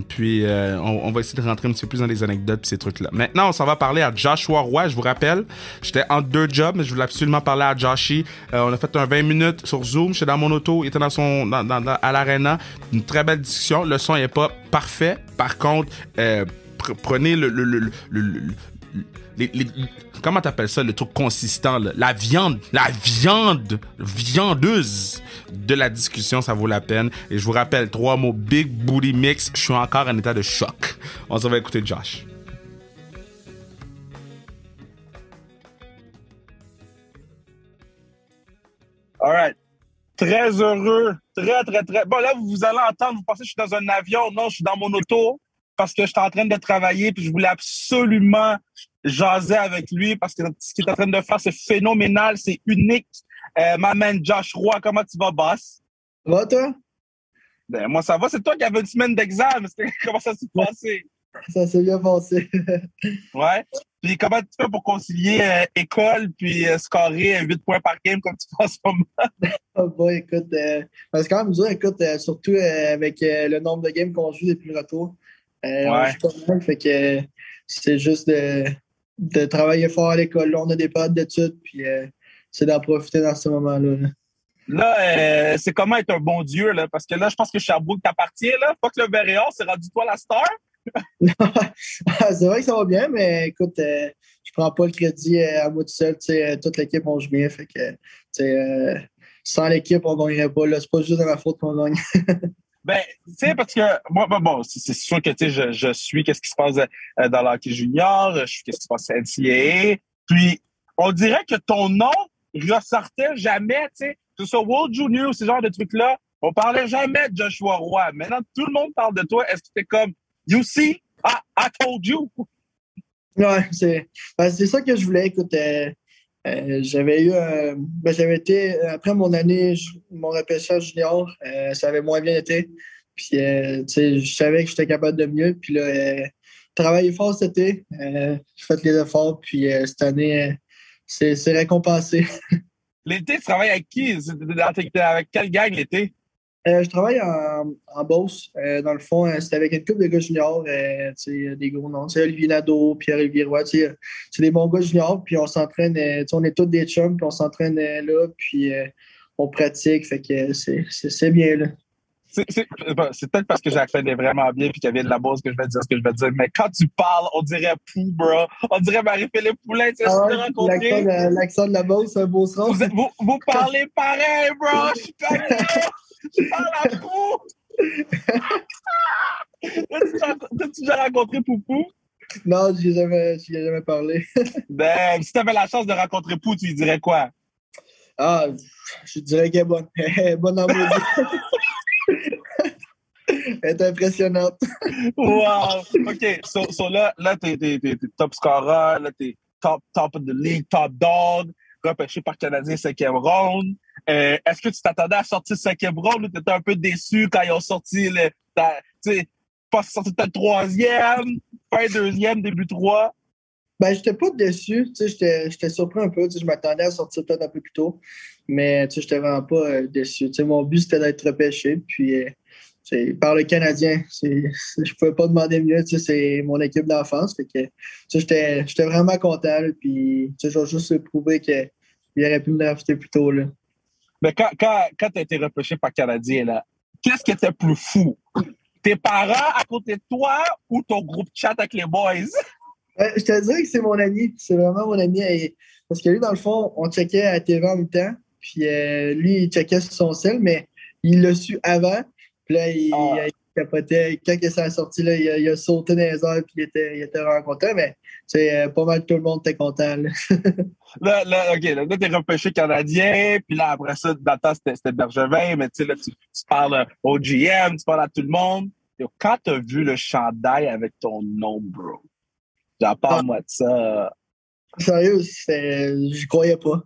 [SPEAKER 1] Puis on va essayer de rentrer un petit peu plus dans les anecdotes et ces trucs-là. Maintenant, on s'en va parler à Joshua Roy. Je vous rappelle, j'étais entre deux jobs, mais je voulais absolument parler à Joshi. On a fait un 20 minutes sur Zoom. J'étais dans mon auto, il était à l'arena. Une très belle discussion. Le son n'est pas parfait. Par contre, prenez comment t'appelles ça, le truc consistant, là? La viandeuse de la discussion, ça vaut la peine. Et je vous rappelle, 3 mots: Big Booty Mix. Je suis encore en état de choc. On s'en va écouter Josh.
[SPEAKER 3] All right. Très heureux. Très, très, très. Bon, là, vous allez entendre, vous pensez que je suis dans un avion. Non, je suis dans mon auto parce que je suis en train de travailler puis je voulais absolument jaser avec lui parce que ce qu'il est en train de faire, c'est phénoménal, c'est unique. Ma man Josh Roy, comment tu vas, boss?
[SPEAKER 4] Ça va, toi?
[SPEAKER 3] Ben, moi, ça va. C'est toi qui avais une semaine d'examen. Comment ça s'est passé?
[SPEAKER 4] Ça s'est bien passé.
[SPEAKER 3] Ouais. Puis comment tu fais pour concilier école puis scorer 8 points par game comme tu fais en ce moment?
[SPEAKER 4] Oh boy, écoute, c'est quand même dur, écoute, surtout avec le nombre de games qu'on joue depuis le retour. On joue pas mal, fait que c'est juste de travailler fort à l'école. Là, on a des périodes d'études, puis c'est d'en profiter dans ce moment-là.
[SPEAKER 3] Là, c'est comment être un bon Dieu, là? Parce que là, je pense que Sherbrooke t'appartient, là. Pas que le Véréor, c'est rendu toi la star.
[SPEAKER 4] C'est vrai que ça va bien, mais écoute, je prends pas le crédit à moi tout seul. Toute l'équipe, on joue bien. Fait que, sans l'équipe, on gagnerait pas. Là. C'est pas juste de ma faute qu'on gagne.
[SPEAKER 3] Ben, tu sais, parce que moi, bon, c'est sûr que je suis qu'est-ce qui se passe dans l'hockey junior, je suis qu'est-ce qui se passe à NCAA. Puis, on dirait que ton nom ressortait jamais, tu sais, que ce soit World Junior ou ce genre de trucs-là. On parlait jamais de Joshua Roy. Maintenant, tout le monde parle de toi. Est-ce que t'es comme, you see, I told you?
[SPEAKER 4] Ouais, c'est ça que je voulais. Écoute, j'avais été, après mon année, mon repêchage junior, ça avait moins bien été. Puis, tu sais, je savais que j'étais capable de mieux. Puis là, travaillé fort cet été. J'ai fait les efforts, puis cette année, c'est récompensé.
[SPEAKER 3] L'été, tu travailles avec qui? Avec quelle gang l'été?
[SPEAKER 4] Je travaille en Beauce. Dans le fond, c'était avec une couple de gars juniors, des gros noms. Olivier Nadeau, Pierre-Olivier Roy. C'est des bons gars juniors, puis on s'entraîne. On est tous des chums, puis on s'entraîne là, puis on pratique. Fait que c'est bien, là.
[SPEAKER 3] C'est peut-être parce que j'accordais vraiment bien puis qu'il y avait de la base que je vais dire ce que je vais dire. Mais quand tu parles, on dirait Pou, bro. On dirait Marie-Philippe Poulin. Tu sais, je t'ai rencontré.
[SPEAKER 4] L'accent de la Beauce, c'est un beau son.
[SPEAKER 3] Vous parlez pareil, bro. Je suis tanné. Je parle à Pou. T'as-tu déjà rencontré Poupou?
[SPEAKER 4] Non, je n'y ai jamais parlé.
[SPEAKER 3] Ben, si t'avais la chance de rencontrer Pou, tu lui dirais quoi?
[SPEAKER 4] Ah, je dirais qu'elle est bonne. Bonne en maudit. Elle est impressionnante.
[SPEAKER 3] Wow! OK. So là t'es top scorer, là, t'es top of the league, top dog, repêché par Canadien 5e round. Est-ce que tu t'attendais à sortir 5e round ou t'étais un peu déçu quand ils ont sorti tu sais, pas sorti peut-être 3e, fin 2e, début 3?
[SPEAKER 4] Ben, j'étais pas déçu. J'étais surpris un peu. Je m'attendais à sortir peut-être un peu plus tôt. Mais j'étais vraiment pas déçu. Mon but, c'était d'être repêché. Puis, par le Canadien, je pouvais pas demander mieux. C'est mon équipe d'enfance. Fait que j'étais vraiment content. Là, puis, je vais juste prouver qu'il aurait pu me drafter plus tôt. Là.
[SPEAKER 3] Mais quand tu as été repêché par le Canadien, là, qu'est-ce qui était plus fou? Tes parents à côté de toi ou ton groupe chat avec les boys?
[SPEAKER 4] Je te dirais que c'est mon ami. C'est vraiment mon ami. Parce que lui, dans le fond, on checkait à la TV en même temps. Puis lui, il checkait sur son sel, mais il l'a su avant. Puis là, il capotait. Quand ça a sorti, là, il a sauté dans les airs. Puis il était vraiment content. Mais pas mal tout le monde était content. Là.
[SPEAKER 3] Là, t'es repêché Canadien. Puis là, après ça, dans le temps, c'était Bergevin. Mais tu sais, là, tu parles au GM, tu parles à tout le monde. Et quand t'as vu le chandail avec ton nom, bro, j'en parle-moi de ça.
[SPEAKER 4] Sérieux, je croyais pas.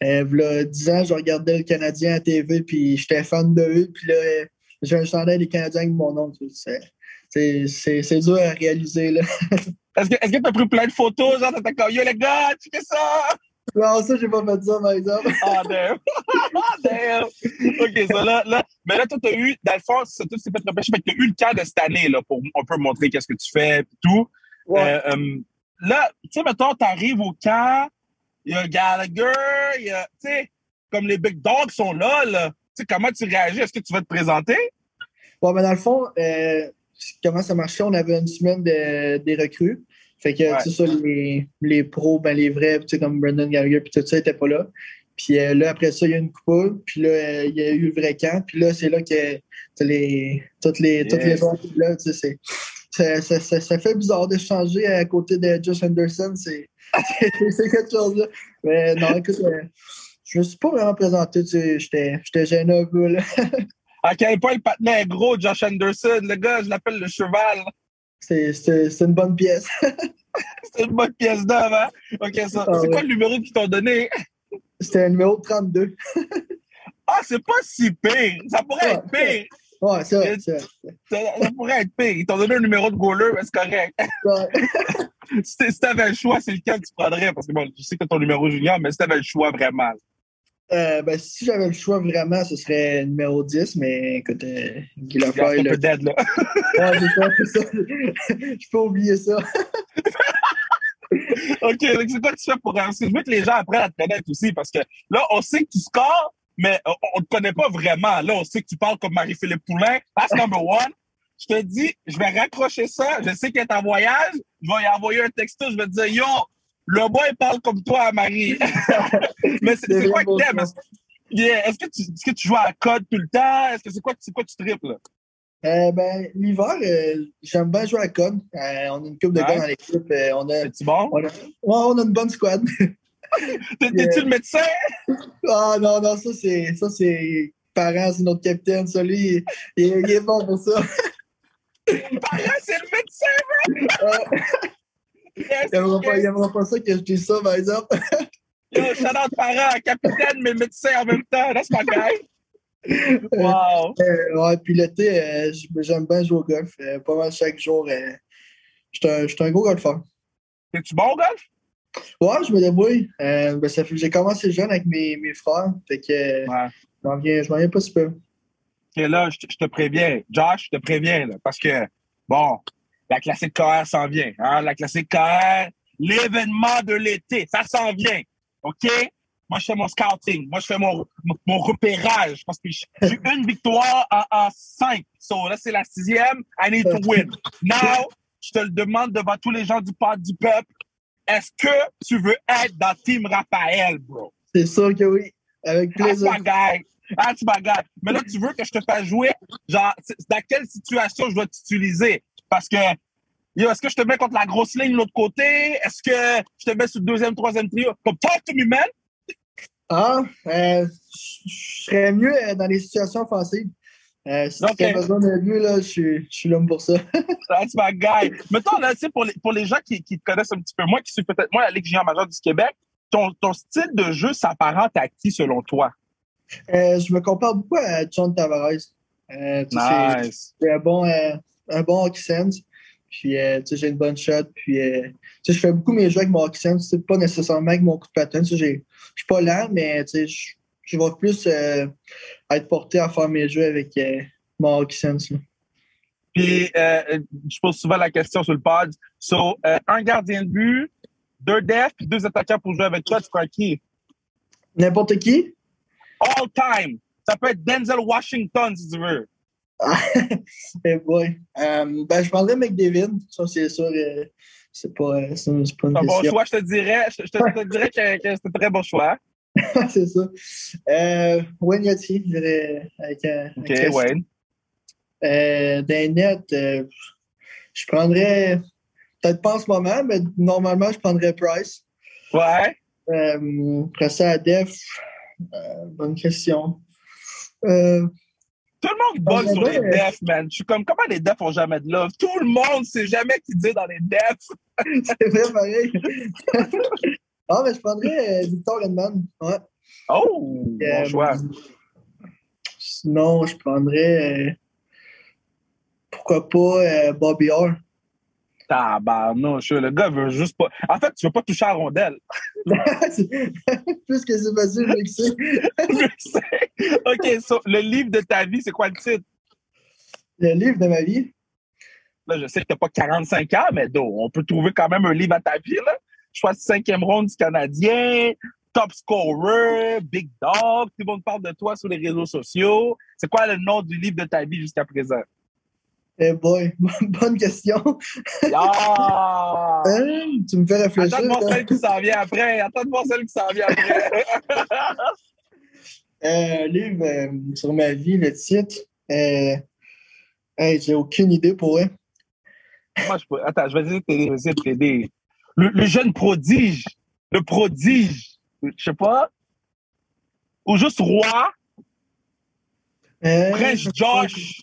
[SPEAKER 4] Là, 10 ans, je regardais le Canadien à la TV, puis j'étais fan de eux. Puis là, j'ai un chandail des Canadiens avec mon nom. C'est dur à réaliser. Là.
[SPEAKER 3] Est-ce que t'as pris plein de photos? Genre, t'as comme, yo les gars, tu fais ça?
[SPEAKER 4] Non, ça, j'ai pas fait ça, par exemple.
[SPEAKER 3] Ah, damn. Damn. OK, ça, là. Mais là, toi, t'as eu, dans le fond, c'est tout s'est fait repêcher. Fait que t'as eu le cas de cette année, là, pour un peu montrer qu'est-ce que tu fais, et tout.
[SPEAKER 4] Ouais.
[SPEAKER 3] Là, tu sais, mettons, t'arrives au camp, il y a Gallagher, il y a, tu sais, comme les big dogs sont là. Tu sais, comment tu réagis? Est-ce que tu vas te présenter?
[SPEAKER 4] Bon, ben, dans le fond, comment ça marchait? On avait une semaine des recrues. Fait que, tu sais, ça, les pros, ben, les vrais, tu sais, comme Brendan Gallagher, puis tout ça, n'étaient pas là. Puis là, après ça, il y a une coupe, puis là, il y a eu le vrai camp. Puis là, c'est là que toutes les joueurs là, tu sais, ça fait bizarre de changer à côté de Josh Anderson. C'est quelque chose là. Mais non, écoute, je me suis pas vraiment présenté. Tu sais, j'étais gêné un peu. Là.
[SPEAKER 3] À quel point le patinet est gros, Josh Anderson. Le gars, je l'appelle le cheval.
[SPEAKER 4] C'est une bonne pièce.
[SPEAKER 3] C'est une bonne pièce d'homme, hein? OK, ça. C'est quoi le numéro qu'ils t'ont donné?
[SPEAKER 4] C'était un numéro 32.
[SPEAKER 3] Ah, c'est pas si pire. Ça pourrait être pire.
[SPEAKER 4] Ouais, c'est vrai.
[SPEAKER 3] Ça pourrait être pire. Ils t'ont donné un numéro de goaler, mais c'est correct.
[SPEAKER 4] Ouais.
[SPEAKER 3] Si t'avais le choix, c'est lequel tu prendrais? Parce que bon, je sais que t'as ton numéro junior, mais si t'avais le choix vraiment.
[SPEAKER 4] Ben, si j'avais le choix vraiment, ce serait numéro 10, mais écoute, Guy Lafleur...
[SPEAKER 3] C'est un peu dead, là.
[SPEAKER 4] Ouais, c'est ça. Je peux oublier ça.
[SPEAKER 3] OK, donc c'est quoi que tu fais pour... Parce que je veux que les gens apprennent à te connaître aussi, parce que là, on sait que tu scores, mais on te connaît pas vraiment. Là, on sait que tu parles comme Marie-Philippe Poulin. That's number one. Je te dis, je vais raccrocher ça. Je sais qu'elle est en voyage. Je vais y envoyer un texto. Je vais te dire, yo, le boy parle comme toi, Marie. Mais c'est quoi que t'aimes? Est-ce que tu joues à code tout le temps? C'est quoi tu triples?
[SPEAKER 4] Ben, l'hiver, j'aime bien jouer à code. On a une couple de gars dans l'équipe.
[SPEAKER 3] C'est-tu bon?
[SPEAKER 4] On a une bonne squad.
[SPEAKER 3] T'es-tu le médecin?
[SPEAKER 4] Ah non, ça c'est Parent, c'est notre capitaine. Ça, lui, il est bon pour ça.
[SPEAKER 3] Parent, c'est le médecin, bro!
[SPEAKER 4] Yes, il n'aimera pas ça que je dise ça, par exemple.
[SPEAKER 3] Yo, shout-out Parent, capitaine, mais médecin en même temps. That's my guy. Wow!
[SPEAKER 4] Ouais, puis l'été, j'aime bien jouer au golf. Pas mal chaque jour, Je suis un gros golfeur.
[SPEAKER 3] T'es-tu bon au golf?
[SPEAKER 4] Ouais, je me débrouille. Ça fait que j'ai commencé jeune avec mes frères. Fait que
[SPEAKER 3] Ouais.
[SPEAKER 4] je m'en viens pas super.
[SPEAKER 3] OK, là, je te préviens. Josh, je te préviens, là, parce que, bon, la classique KR s'en vient. Hein? La classique KR, l'événement de l'été, ça s'en vient. OK? Moi, je fais mon scouting. Moi, je fais mon repérage parce que j'ai une victoire en 5. So, là, c'est la 6e. I need to win. Now, je te le demande devant tous les gens du pod du peuple. Est-ce que tu veux être dans Team Raphaël, bro?
[SPEAKER 4] C'est sûr que oui. Avec plaisir.
[SPEAKER 3] That's my guy. Mais là, tu veux que je te fasse jouer? Genre, dans quelle situation je dois t'utiliser? Parce que, est-ce que je te mets contre la grosse ligne de l'autre côté? Est-ce que je te mets sur le 2e, 3e trio? Comme talk to me, man!
[SPEAKER 4] Je serais mieux dans les situations offensives. Si tu as besoin d'un but, là, je suis l'homme pour ça.
[SPEAKER 3] That's my guy. Mettons, là, pour les gens qui te connaissent un petit peu moins, qui suivent peut-être moins la Ligue junior majeure du Québec, ton style de jeu s'apparente à qui, selon toi?
[SPEAKER 4] Je me compare beaucoup à John Tavares.
[SPEAKER 3] Nice.
[SPEAKER 4] C'est un bon hockey sense. Puis, j'ai une bonne shot. Puis, je fais beaucoup mes jeux avec mon hockey sense. C'est pas nécessairement avec mon coup de patin. Je suis pas lent, mais je vais plus être porté à faire mes jeux avec mon hockey sense. Là.
[SPEAKER 3] Puis, je pose souvent la question sur le pod. So, un gardien de but, 2 defs, puis 2 attaquants pour jouer avec toi, tu crois qui?
[SPEAKER 4] N'importe qui?
[SPEAKER 3] All time. Ça peut être Denzel Washington, si tu veux.
[SPEAKER 4] Hey boy. Je prendrais McDavid. Ça, c'est sûr. C'est pas une
[SPEAKER 3] C'est un
[SPEAKER 4] question.
[SPEAKER 3] bon choix, je te dirais que c'est un très bon choix.
[SPEAKER 4] C'est ça. Wayne Yachty, je dirais.
[SPEAKER 3] OK, Wayne.
[SPEAKER 4] Dans les nets, je prendrais, peut-être pas en ce moment, mais normalement, je prendrais Price.
[SPEAKER 3] Ouais.
[SPEAKER 4] Après ça, à Def, bonne question.
[SPEAKER 3] Tout le monde bolle sur les defs, man. Je suis comme, comment les defs ont jamais de love? Tout le monde sait jamais qui dit dans les defs.
[SPEAKER 4] C'est vrai, pareil. Mais je prendrais Victor Hedman. Ouais.
[SPEAKER 3] Oh, bon choix.
[SPEAKER 4] Sinon, je prendrais, pourquoi pas, Bobby Orr.
[SPEAKER 3] Tabarnouche, le gars veut juste pas... En fait, tu veux pas toucher à la rondelle.
[SPEAKER 4] Plus que c'est facile, je le sais.
[SPEAKER 3] OK, so, le livre de ta vie, c'est quoi le titre?
[SPEAKER 4] Le livre de ma vie?
[SPEAKER 3] Là, je sais que t'as pas 45 ans, mais on peut trouver quand même un livre à ta vie, là. Je crois 5e ronde du Canadien, top scorer, big dog. Tout le monde parle de toi sur les réseaux sociaux. C'est quoi le nom du livre de ta vie jusqu'à présent?
[SPEAKER 4] Eh boy, bonne question. Tu me fais réfléchir.
[SPEAKER 3] Attends de voir celle qui s'en vient après.
[SPEAKER 4] Livre sur ma vie, le titre. J'ai aucune idée pour eux.
[SPEAKER 3] Moi, attends, je vais essayer de t'aider. Le jeune prodige. Le prodige. Je sais pas. Ou juste roi. Prince Josh.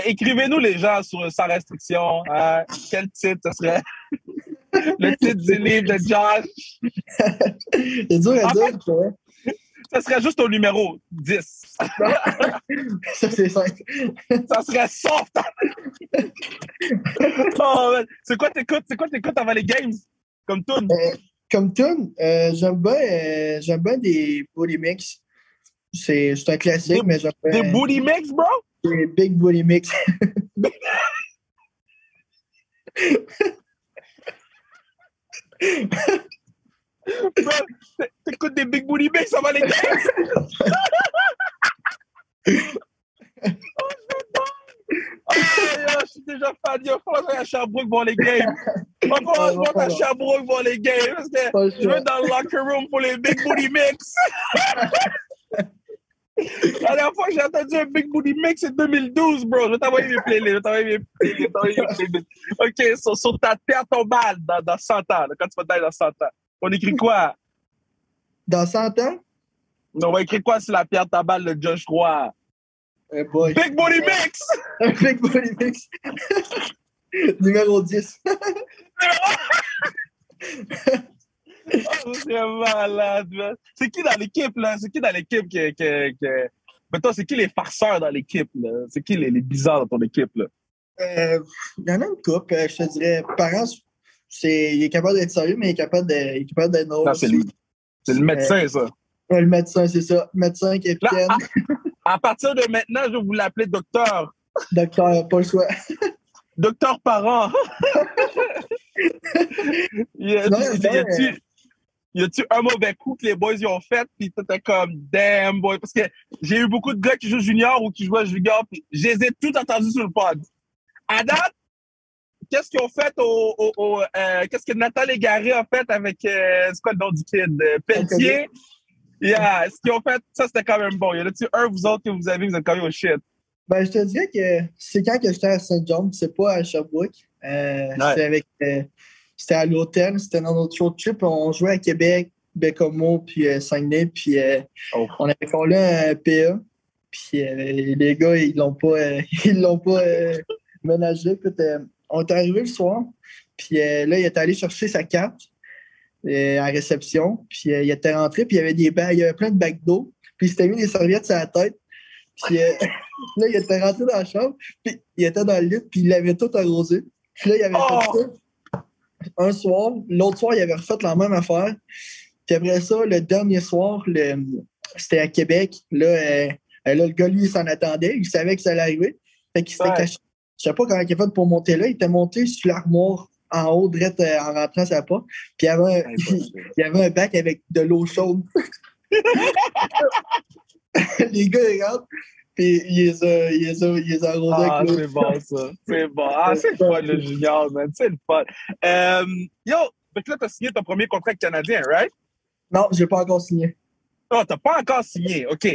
[SPEAKER 3] Écrivez-nous les gens sans restriction. Quel titre ce serait? Le titre du livre de Josh.
[SPEAKER 4] C'est dur à dire, tu vois.
[SPEAKER 3] Ça serait juste au numéro 10.
[SPEAKER 4] Ça, c'est simple.
[SPEAKER 3] Ça serait soft. C'est quoi t'écoutes avant les games? Comme tune?
[SPEAKER 4] Comme tune, j'aime bien des booty mix. C'est un classique, mais j'aime bien.
[SPEAKER 3] Des booty mix, bro?
[SPEAKER 4] Des big booty mix.
[SPEAKER 3] Bro, t'écoutes des big booty mix avant les games? Je suis déjà fan. Il va falloir que à Sherbrooke voir les games. Il va falloir à Sherbrooke voir les games. Parce que je vais dans le locker room pour les big booty mix. La dernière fois que j'ai entendu un big booty mix, c'est 2012, bro. Je vais t'envoyer mes playlists. OK, sur ta terre tombale dans 100 ans, là, quand tu vas être dans 100 ans. On écrit quoi?
[SPEAKER 4] Dans 100 ans?
[SPEAKER 3] On va écrire quoi sur la pierre tombale de Josh Roy?
[SPEAKER 4] Boy.
[SPEAKER 3] Big booty mix!
[SPEAKER 4] Big booty mix. Numéro 10.
[SPEAKER 3] Oh, c'est malade, man. C'est qui dans l'équipe, là? C'est qui dans l'équipe qui Mais toi, c'est qui les farceurs dans l'équipe, là? C'est qui les bizarres dans ton équipe, là?
[SPEAKER 4] Il y en a une couple, je te dirais. Parents, il est capable d'être sérieux, mais il est capable d'être drôle
[SPEAKER 3] Non,
[SPEAKER 4] aussi.
[SPEAKER 3] C'est le médecin, ça.
[SPEAKER 4] Le médecin, c'est ça. Médecin, capitaine.
[SPEAKER 3] Là, à partir de maintenant, je vais vous l'appeler docteur.
[SPEAKER 4] Docteur, pas le choix.
[SPEAKER 3] Docteur parent. Y a-tu un mauvais coup que les boys y ont fait, puis t'étais comme, damn, boy? Parce que j'ai eu beaucoup de gars qui jouent junior ou qui jouent junior, puis je les ai tous entendus sur le pod. À date, qu'est-ce qu'ils ont fait qu'est-ce que Nathan Légaré a fait avec, c'est quoi le nom du kid? Pelletier? Yeah, ce qu'ils ont fait, ça, c'était quand même bon. Y en a-tu un, vous autres, que vous êtes quand même au shit?
[SPEAKER 4] Ben, je te dirais que c'est quand que j'étais à Saint John, c'est pas à Sherbrooke. C'était à l'hôtel, c'était dans notre road trip. On jouait à Québec, Bécomo, puis Saguenay, puis on avait collé un PA. Puis les gars, ils l'ont pas ménagé. Écoute, on est arrivé le soir, puis là, il était allé chercher sa carte à réception, puis il était rentré, puis il y avait il y avait plein de bacs d'eau, puis il s'était mis des serviettes sur la tête. Puis là, il était rentré dans la chambre, puis il était dans le lit, puis il l'avait tout arrosé. Puis là, il avait fait ça un soir. L'autre soir, il avait refait la même affaire. Puis après ça, le dernier soir, c'était à Québec. Là, le gars, lui, il s'en attendait. Il savait que ça allait arriver. Fait qu'il s'était caché. Je sais pas comment il a fait pour monter là. Il était monté sur l'armoire en haut, direct en rentrant sa porte. Puis il y avait un bac avec de l'eau chaude. Les gars, ils rentrent, puis ils les a arrosés avec l'eau.
[SPEAKER 3] C'est bon, ça. C'est bon. C'est le fun, le junior, man. C'est le fun. Yo, fait que là, t'as signé ton premier contrat canadien, right?
[SPEAKER 4] Non, j'ai pas encore signé.
[SPEAKER 3] Oh, t'as pas encore signé. OK.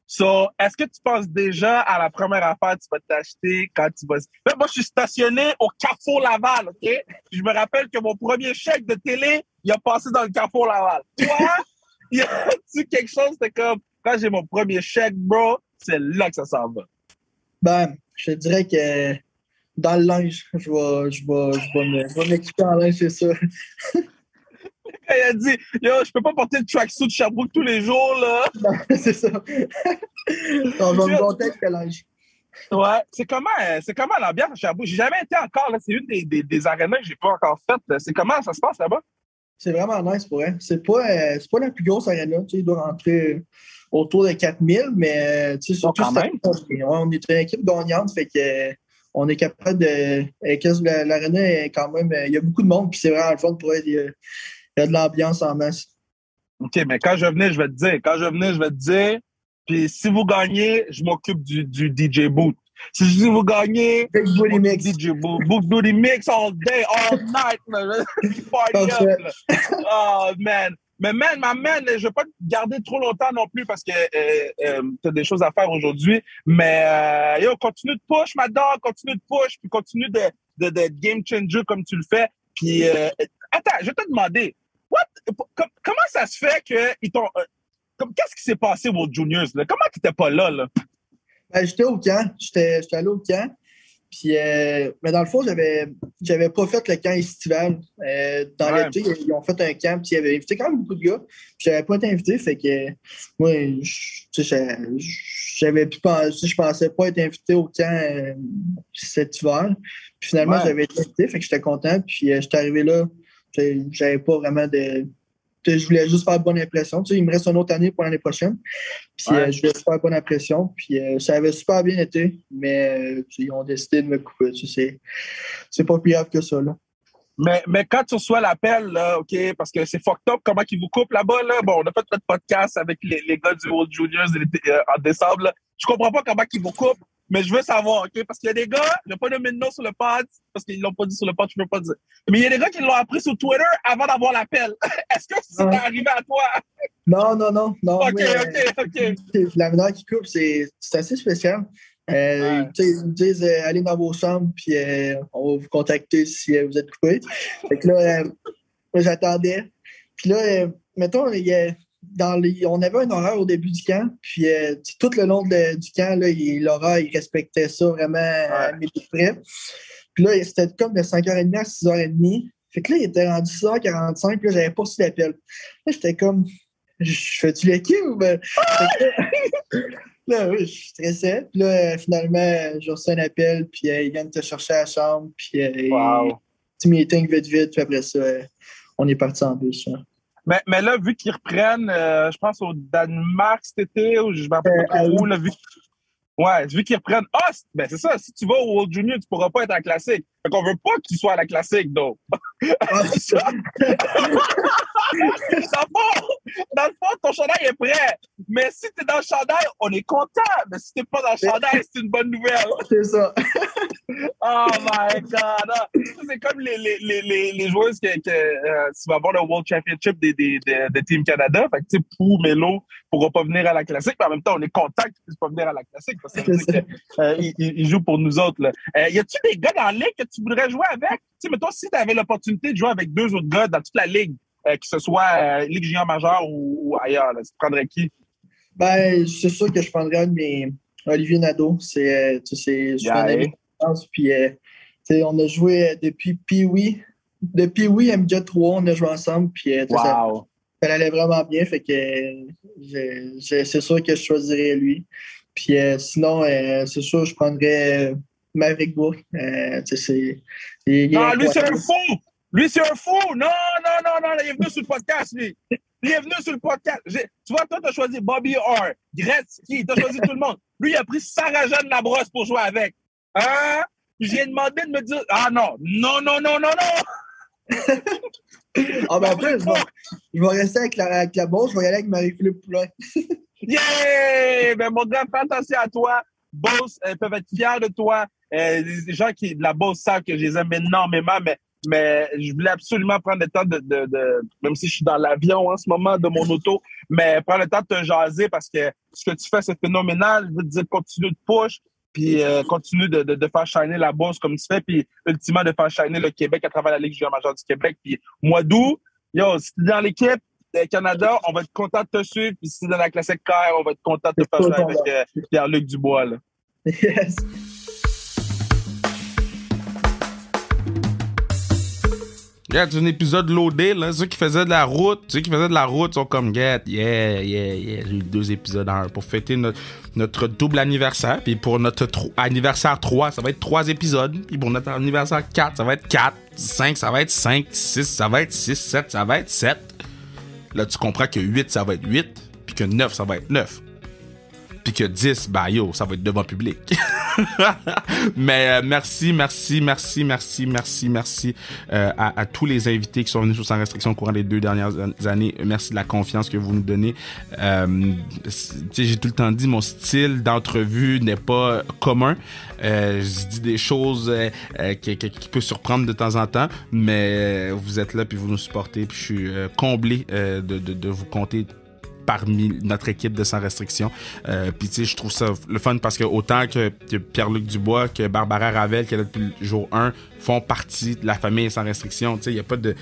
[SPEAKER 3] So, est-ce que tu penses déjà à la première affaire que tu vas t'acheter quand tu vas... Là, moi, je suis stationné au Carrefour Laval, OK? Puis je me rappelle que mon premier chèque de télé, il a passé dans le Carrefour Laval. Toi, y a-tu quelque chose, c'était comme, quand j'ai mon premier chèque, bro, c'est là que ça s'en va.
[SPEAKER 4] Ben, je te dirais que dans le linge, je vais m'équiper en linge, c'est ça.
[SPEAKER 3] Quand il a dit, yo, je peux pas porter le tracksuit de Sherbrooke tous les jours, là.
[SPEAKER 4] Non, c'est ça. Donc, je vais me monter avec le linge.
[SPEAKER 3] Ouais. C'est comment l'ambiance à Sherbrooke? J'ai jamais été encore, là. C'est une des arénas que j'ai pas encore faites. C'est comment ça se passe là-bas?
[SPEAKER 4] C'est vraiment nice pour elle. C'est pas la plus grosse arena. Tu sais, il doit rentrer autour de 4000, mais tu sais, surtout, on est une équipe gagnante, fait que on est capable de. L'arena est quand même. Il y a beaucoup de monde, puis c'est vraiment le fun pour elle. Il y a de l'ambiance en masse.
[SPEAKER 3] OK, mais quand je venais, je vais te dire. Puis si vous gagnez, je m'occupe du DJ booth. Si je dis vous gagnez,
[SPEAKER 4] Big Booty Mix.
[SPEAKER 3] DJ booth. Big Booty Mix all day, all night, man. Party up, là. Oh, man. Mais ma man, je vais pas te garder trop longtemps non plus parce que t'as des choses à faire aujourd'hui. Mais yo, continue de push, ma dog, continue de push, puis continue de game changer comme tu le fais. Puis attends, je vais te demander, comment ça se fait que ils t'ont qu'est-ce qui s'est passé aux Juniors là? Comment t'étais pas là?
[SPEAKER 4] Ben, j'étais au camp, j'étais allé au camp. Puis, mais dans le fond, j'avais pas fait le camp estival. Dans l'été, ils ont fait un camp, puis ils avaient invité quand même beaucoup de gars. Puis, j'avais pas été invité, fait que moi, j'avais pu penser, je pensais pas être invité au camp cet hiver. Puis finalement, j'avais été invité, fait que j'étais content. Puis, j'étais arrivé là, j'avais pas vraiment de... Je voulais juste faire bonne impression. Tu sais, il me reste une autre année pour l'année prochaine. Puis je voulais faire bonne impression. Puis ça avait super bien été, mais ils ont décidé de me couper. Tu sais, c'est pas plus grave que ça. Là.
[SPEAKER 3] Mais quand tu reçois l'appel, là, OK, parce que c'est fucked up comment ils vous coupent là-bas. Là. Bon, on a fait notre podcast avec les gars du World Juniors en décembre. Là. Je comprends pas comment ils vous coupent. Mais je veux savoir, OK? Parce qu'il y a des gars, je ne vais pas nommer de nom sur le pod, parce qu'ils ne l'ont pas dit sur le pod, je ne peux pas dire. Mais il y a des gars qui l'ont appris sur Twitter avant d'avoir l'appel. Est-ce que c'est arrivé à toi?
[SPEAKER 4] Non.
[SPEAKER 3] OK.
[SPEAKER 4] La manière qu'ils coupent, c'est assez spécial. Ils me disent allez dans vos chambres, puis on va vous contacter si vous êtes coupé. Fait que là, j'attendais. Puis là, mettons, on avait un horaire au début du camp, puis tout le long du camp, l'horaire, il respectait ça vraiment à midi près. Puis là, c'était comme de 5h30 à 6h30. Fait que là, il était rendu 6h45, puis là, j'avais pas reçu l'appel. Là, j'étais comme, je fais-tu l'équipe ou ben... Là, oui, je stressais. Puis là, finalement, j'ai reçu un appel, puis ils viennent te chercher à la chambre, puis petit meeting vite, puis après ça, on est parti en bus. Hein.
[SPEAKER 3] Mais là, vu qu'ils reprennent, je pense au Danemark cet été, ou je ne me rappelle pas trop où, là, vu qu'ils reprennent. Ah, ben c'est ça, si tu vas au World Junior, tu ne pourras pas être à la classique. Fait qu'on veut pas que tu sois à la classique, donc.
[SPEAKER 4] Ah, c'est ça.
[SPEAKER 3] Dans le fond, ton chandail est prêt. Mais si tu es dans le chandail, on est content. Mais si tu n'es pas dans le chandail, c'est une bonne nouvelle.
[SPEAKER 4] C'est ça.
[SPEAKER 3] Oh my God! C'est comme les joueuses qui vont avoir le World Championship de Team Canada. Fait que, tu sais, Pou, Melo ne pourront pas venir à la classique, mais en même temps, on est content qu'ils ne puissent pas venir à la classique parce qu'ils jouent pour nous autres. Là. Y a-tu des gars dans la ligue que tu voudrais jouer avec? Tu sais, mais toi, si tu avais l'opportunité de jouer avec 2 autres gars dans toute la ligue, que ce soit Ligue junior majeure ou ailleurs, là, tu prendrais qui?
[SPEAKER 4] Ben, c'est sûr que je prendrais un de mes Olivier Nadeau. C'est un ami. Puis, on a joué depuis Pee-Wee. De Pee-Wee à Midget 3, on a joué ensemble. Puis, ça allait vraiment bien. Fait que c'est sûr que je choisirais lui. Puis, sinon, c'est sûr, je prendrais Maverick Bourque.
[SPEAKER 3] Non, lui, c'est un fou! Lui, c'est un fou! Non, il est venu sur le podcast, lui. Il est venu sur le podcast. Tu vois, toi, t'as choisi Bobby Orr, Gretzky, t'as choisi tout le monde. Lui, il a pris Sarah-Jeanne Labrosse pour jouer avec. Hein? J'ai demandé de me dire, non.
[SPEAKER 4] Ah, ben après, je vais rester avec la Beauce, je vais y aller avec Marie-Philippe Poulin.
[SPEAKER 3] Yeah! Ben, mon gars, fais attention à toi. Beauce, peuvent être fiers de toi. Les gens de la Beauce savent que je les aime énormément, mais je voulais absolument prendre le temps de même si je suis dans l'avion en ce moment, de mon auto, mais prendre le temps de te jaser parce que ce que tu fais, c'est phénoménal. Je veux te dire, continue de push, puis continue de faire shiner la Beauce comme tu fais, puis ultimement de faire shiner le Québec à travers la Ligue junior majeure du Québec. Puis mois d'août, si tu es dans l'équipe Canada, on va être content de te suivre, puis si tu es dans la classique CAR, on va être content de te faire shiner avec Pierre-Luc Dubois. Là.
[SPEAKER 4] Yes.
[SPEAKER 1] C'est un épisode loadé, là. Ceux qui faisaient de la route sont comme, yeah, j'ai eu 2 épisodes en 1 pour fêter notre double anniversaire. Puis pour notre anniversaire 3, ça va être 3 épisodes. Puis pour notre anniversaire 4, ça va être 4. 5, ça va être 5. 6, ça va être 6. 7, ça va être 7. Là, tu comprends que 8, ça va être 8. Puis que 9, ça va être 9. Puis que 10, bah yo, ça va être devant public. Mais merci à tous les invités qui sont venus sur Sans Restriction au courant des 2 dernières années. Merci de la confiance que vous nous donnez. J'ai tout le temps dit, mon style d'entrevue n'est pas commun. Je dis des choses qui peuvent surprendre de temps en temps, mais vous êtes là puis vous nous supportez. Puis je suis comblé de vous compter parmi notre équipe de Sans Restriction. Puis tu sais, je trouve ça le fun parce que autant que Pierre-Luc Dubois, que Barbara Ravel, qui est là depuis le jour 1, font partie de la famille Sans Restriction. Tu sais, il n'y a pas de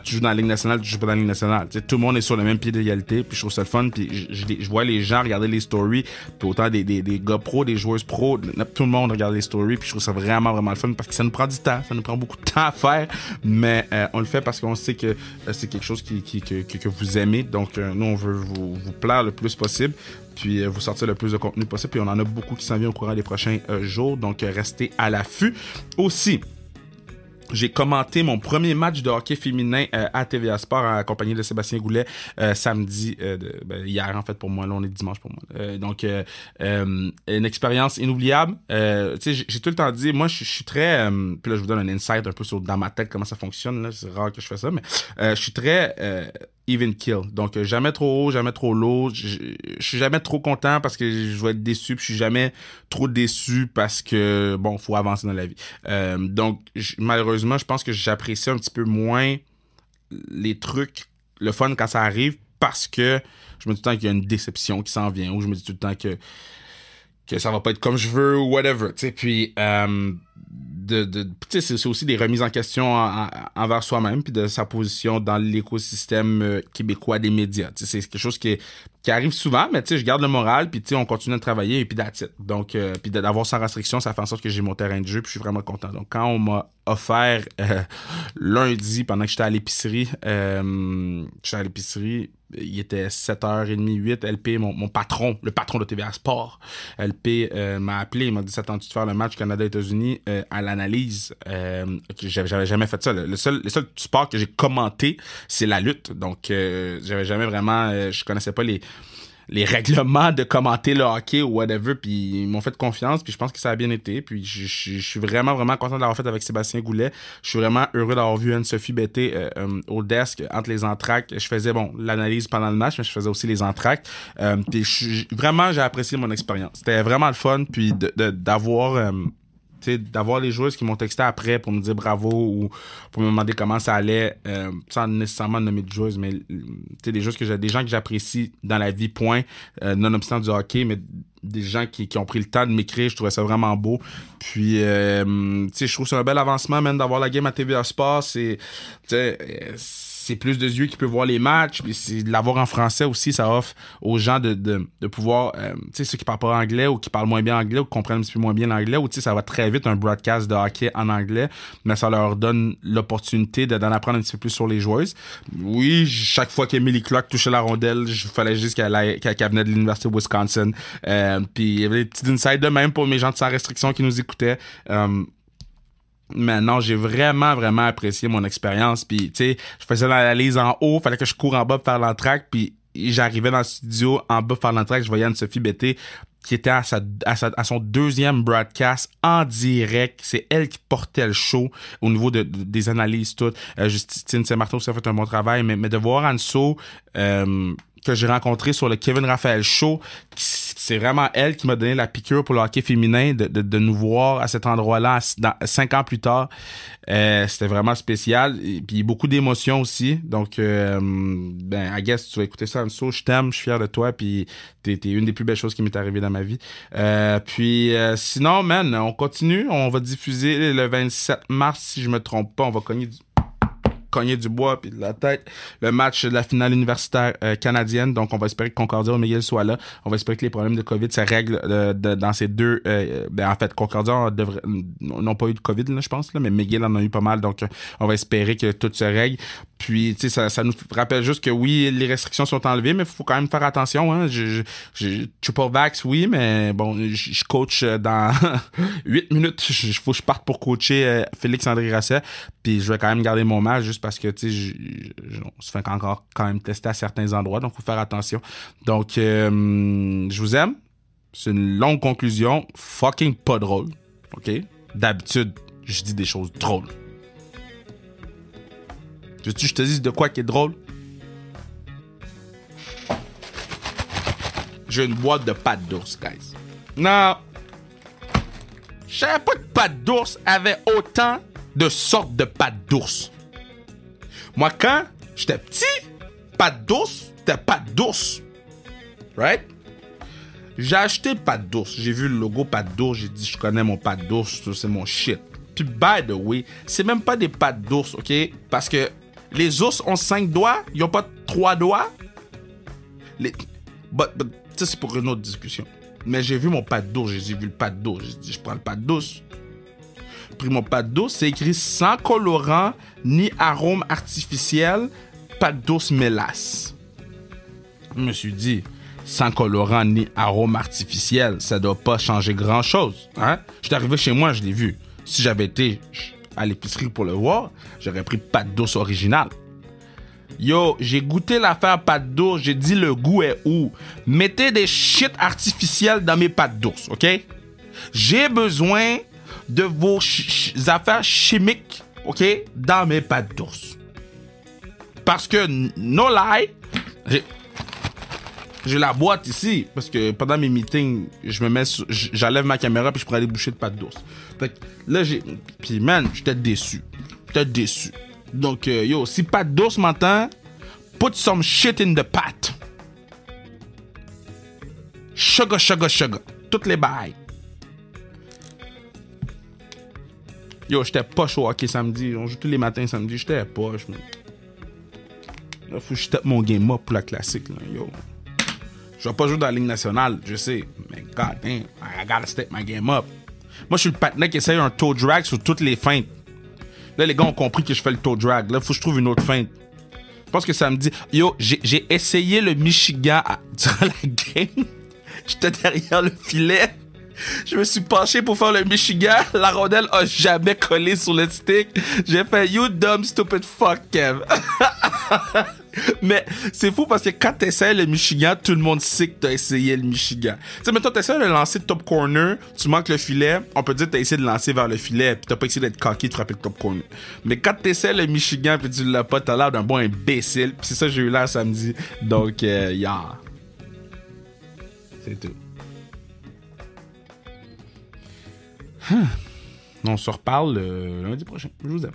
[SPEAKER 1] tu joues dans la Ligue nationale, tu joues pas dans la Ligue nationale. Tu sais, tout le monde est sur le même pied d'égalité, puis je trouve ça le fun. Puis je vois les gens regarder les stories, puis autant des gars pros, des joueuses pros, tout le monde regarde les stories, puis je trouve ça vraiment le fun parce que ça nous prend du temps, ça nous prend beaucoup de temps à faire, mais on le fait parce qu'on sait que c'est quelque chose que vous aimez. Donc nous, on veut vous plaire le plus possible, puis vous sortir le plus de contenu possible, puis on en a beaucoup qui s'en viennent au courant des prochains jours, donc restez à l'affût. Aussi, j'ai commenté mon premier match de hockey féminin à TVA Sport en compagnie de Sébastien Goulet samedi, hier en fait pour moi, là on est dimanche pour moi. Donc une expérience inoubliable. Tu sais, j'ai tout le temps dit, moi je suis très, puis là je vous donne un insight un peu sur dans ma tête comment ça fonctionne, là, c'est rare que je fais ça, mais je suis très even kill. Donc jamais trop haut, jamais trop low. Je suis jamais trop content parce que je vais être déçu, puis je suis jamais trop déçu parce que bon, faut avancer dans la vie. Donc malheureusement, je pense que j'apprécie un petit peu moins les trucs, le fun quand ça arrive, parce que je me dis tout le temps qu'il y a une déception qui s'en vient, ou je me dis tout le temps que ça va pas être comme je veux ou whatever, tu sais. Puis c'est aussi des remises en question envers soi-même, puis de sa position dans l'écosystème québécois des médias. Tu sais, c'est quelque chose qui est qui arrive souvent, mais tu sais, je garde le moral, puis tu sais, on continue de travailler, et puis that's it. Donc, puis d'avoir sans restriction, ça fait en sorte que j'ai mon terrain de jeu, puis je suis vraiment content. Donc, quand on m'a offert lundi, pendant que j'étais à l'épicerie, il était 7h30, 8, LP, mon patron, le patron de TVA Sport, LP m'a appelé, il m'a dit, s'attends-tu de faire le match Canada-États-Unis à l'analyse? J'avais jamais fait ça. Le seul sport que j'ai commenté, c'est la lutte. Donc, j'avais jamais vraiment, je connaissais pas les règlements de commenter le hockey ou whatever, puis ils m'ont fait confiance, puis je pense que ça a bien été, puis je suis vraiment, vraiment content de l'avoir fait avec Sébastien Goulet. Je suis vraiment heureux d'avoir vu Anne-Sophie Betté au desk, entre les entractes. Je faisais, l'analyse pendant le match, mais je faisais aussi les entractes. Puis vraiment, j'ai apprécié mon expérience. C'était vraiment le fun, puis d'avoir les joueuses qui m'ont texté après pour me dire bravo ou pour me demander comment ça allait, sans nécessairement nommer de joueuses, mais des joueuses des gens que j'apprécie dans la vie, point, nonobstant du hockey, mais des gens qui ont pris le temps de m'écrire, je trouvais ça vraiment beau. Puis, je trouve que c'est un bel avancement, même d'avoir la game à TVA Sport, c'est plus de yeux qui peuvent voir les matchs, puis c'est de l'avoir en français aussi, ça offre aux gens de pouvoir, ceux qui parlent pas anglais ou qui parlent moins bien anglais ou qui comprennent un petit peu moins bien l'anglais, ou ça va très vite un broadcast de hockey en anglais, mais ça leur donne l'opportunité d'en apprendre un petit peu plus sur les joueuses. Oui, chaque fois qu'Emily Clark touchait la rondelle, il fallait juste qu'elle venait de l'Université de Wisconsin. Puis il y avait des petits insights de même pour mes gens de sans restriction qui nous écoutaient. Mais non, j'ai vraiment, vraiment apprécié mon expérience. Puis, tu sais, je faisais l'analyse en haut, fallait que je cours en bas pour faire l'entracte. Puis, j'arrivais dans le studio en bas pour faire l'entracte, je voyais Anne-Sophie Betté qui était à son deuxième broadcast en direct. C'est elle qui portait le show au niveau des analyses toutes. Justine Saint-Martin aussi a fait un bon travail. Mais de voir Anso, que j'ai rencontré sur le Kevin Raphaël Show, c'est vraiment elle qui m'a donné la piqûre pour le hockey féminin, de nous voir à cet endroit-là 5 ans plus tard. C'était vraiment spécial. Et puis beaucoup d'émotions aussi. Donc, I guess tu vas écouter ça, Anso. Je t'aime, je suis fier de toi. Puis t'es une des plus belles choses qui m'est arrivée dans ma vie. Sinon, man, on continue. On va diffuser le 27 mars, si je me trompe pas. On va cogner du bois puis de la tête le match de la finale universitaire canadienne. Donc on va espérer que Concordia ou McGill soit là. On va espérer que les problèmes de COVID se règlent dans ces deux. En fait, Concordia n'ont pas eu de COVID là, je pense, là, mais McGill en a eu pas mal. Donc on va espérer que tout se règle. Puis tu sais, ça nous rappelle juste que oui, les restrictions sont enlevées, mais il faut quand même faire attention. Hein. Triple vax, oui, mais bon, je coach dans 8 minutes. Il faut que je parte pour coacher Félix-André Rasset. Puis je vais quand même garder mon match juste parce que, tu sais, on se fait encore quand même tester à certains endroits, donc il faut faire attention. Donc, je vous aime. C'est une longue conclusion. Fucking pas drôle. OK? D'habitude, je dis des choses drôles. Veux-tu que je te dise de quoi qui est drôle? J'ai une boîte de pâtes d'ours, guys. Non! Je savais pas que pâtes d'ours avait autant de sortes de pâtes d'ours. Moi, quand j'étais petit, pâtes d'ours, c'était pâtes d'ours. Right? J'ai acheté pâtes d'ours. J'ai vu le logo pâtes d'ours. J'ai dit, je connais mon pâtes d'ours. C'est mon shit. Puis, by the way, c'est même pas des pâtes d'ours, OK? Parce que les ours ont 5 doigts. Ils ont pas 3 doigts. Ça, c'est pour une autre discussion. Mais j'ai vu mon pâte d'ours. J'ai vu le pâte d'ours. J'ai dit, je prends le pâte d'ours. Pris mon pâte d'ours, c'est écrit sans colorant ni arôme artificiel, pâte d'ours mélasse. Je me suis dit, sans colorant ni arôme artificiel, ça doit pas changer grand chose. Hein? Je suis arrivé chez moi, je l'ai vu. Si j'avais été à l'épicerie pour le voir, j'aurais pris pâte d'ours originale. Yo, j'ai goûté l'affaire pâte d'ours, j'ai dit le goût est où? Mettez des shit artificiels dans mes pâtes d'ours, OK? J'ai besoin de vos affaires chimiques, OK, dans mes pâtes d'ours. Parce que, no lie, j'ai la boîte ici, parce que pendant mes meetings, j'enlève ma caméra puis je prends des bouchées de pâtes d'ours. Fait que là, puis man, j'étais déçu. Donc, yo, si pâte d'ours m'entend, put some shit in the pot. Sugar. Toutes les bails. Yo, j'étais poche au hockey samedi. On joue tous les matins samedi. J'étais poche, man. Là, faut que je tape mon game up pour la classique, là. Yo. Je vais pas jouer dans la Ligue nationale, je sais. Mais god damn, I gotta step my game up. Moi, je suis le patinet qui essaye un toe drag sur toutes les feintes. Là, les gars ont compris que je fais le toe drag. Là, faut que je trouve une autre feinte. Je pense que ça me dit... Yo, j'ai essayé le Michigan durant la game. J'étais derrière le filet. Je me suis penché pour faire le Michigan. La rondelle a jamais collé sur le stick. J'ai fait you dumb stupid fuck, Kev. Mais c'est fou parce que quand t'essaies le Michigan, tout le monde sait que t'as essayé le Michigan. Tu sais, mettons, t'essaies de lancer top corner, tu manques le filet, on peut dire que t'as essayé de lancer vers le filet, puis t'as pas essayé d'être cocky de frapper le top corner. Mais quand t'essaies le Michigan, puis tu l'as pas, t'as l'air d'un bon imbécile. Puis c'est ça que j'ai eu là samedi. Donc, yeah. C'est tout. On se reparle lundi prochain. Je vous aime.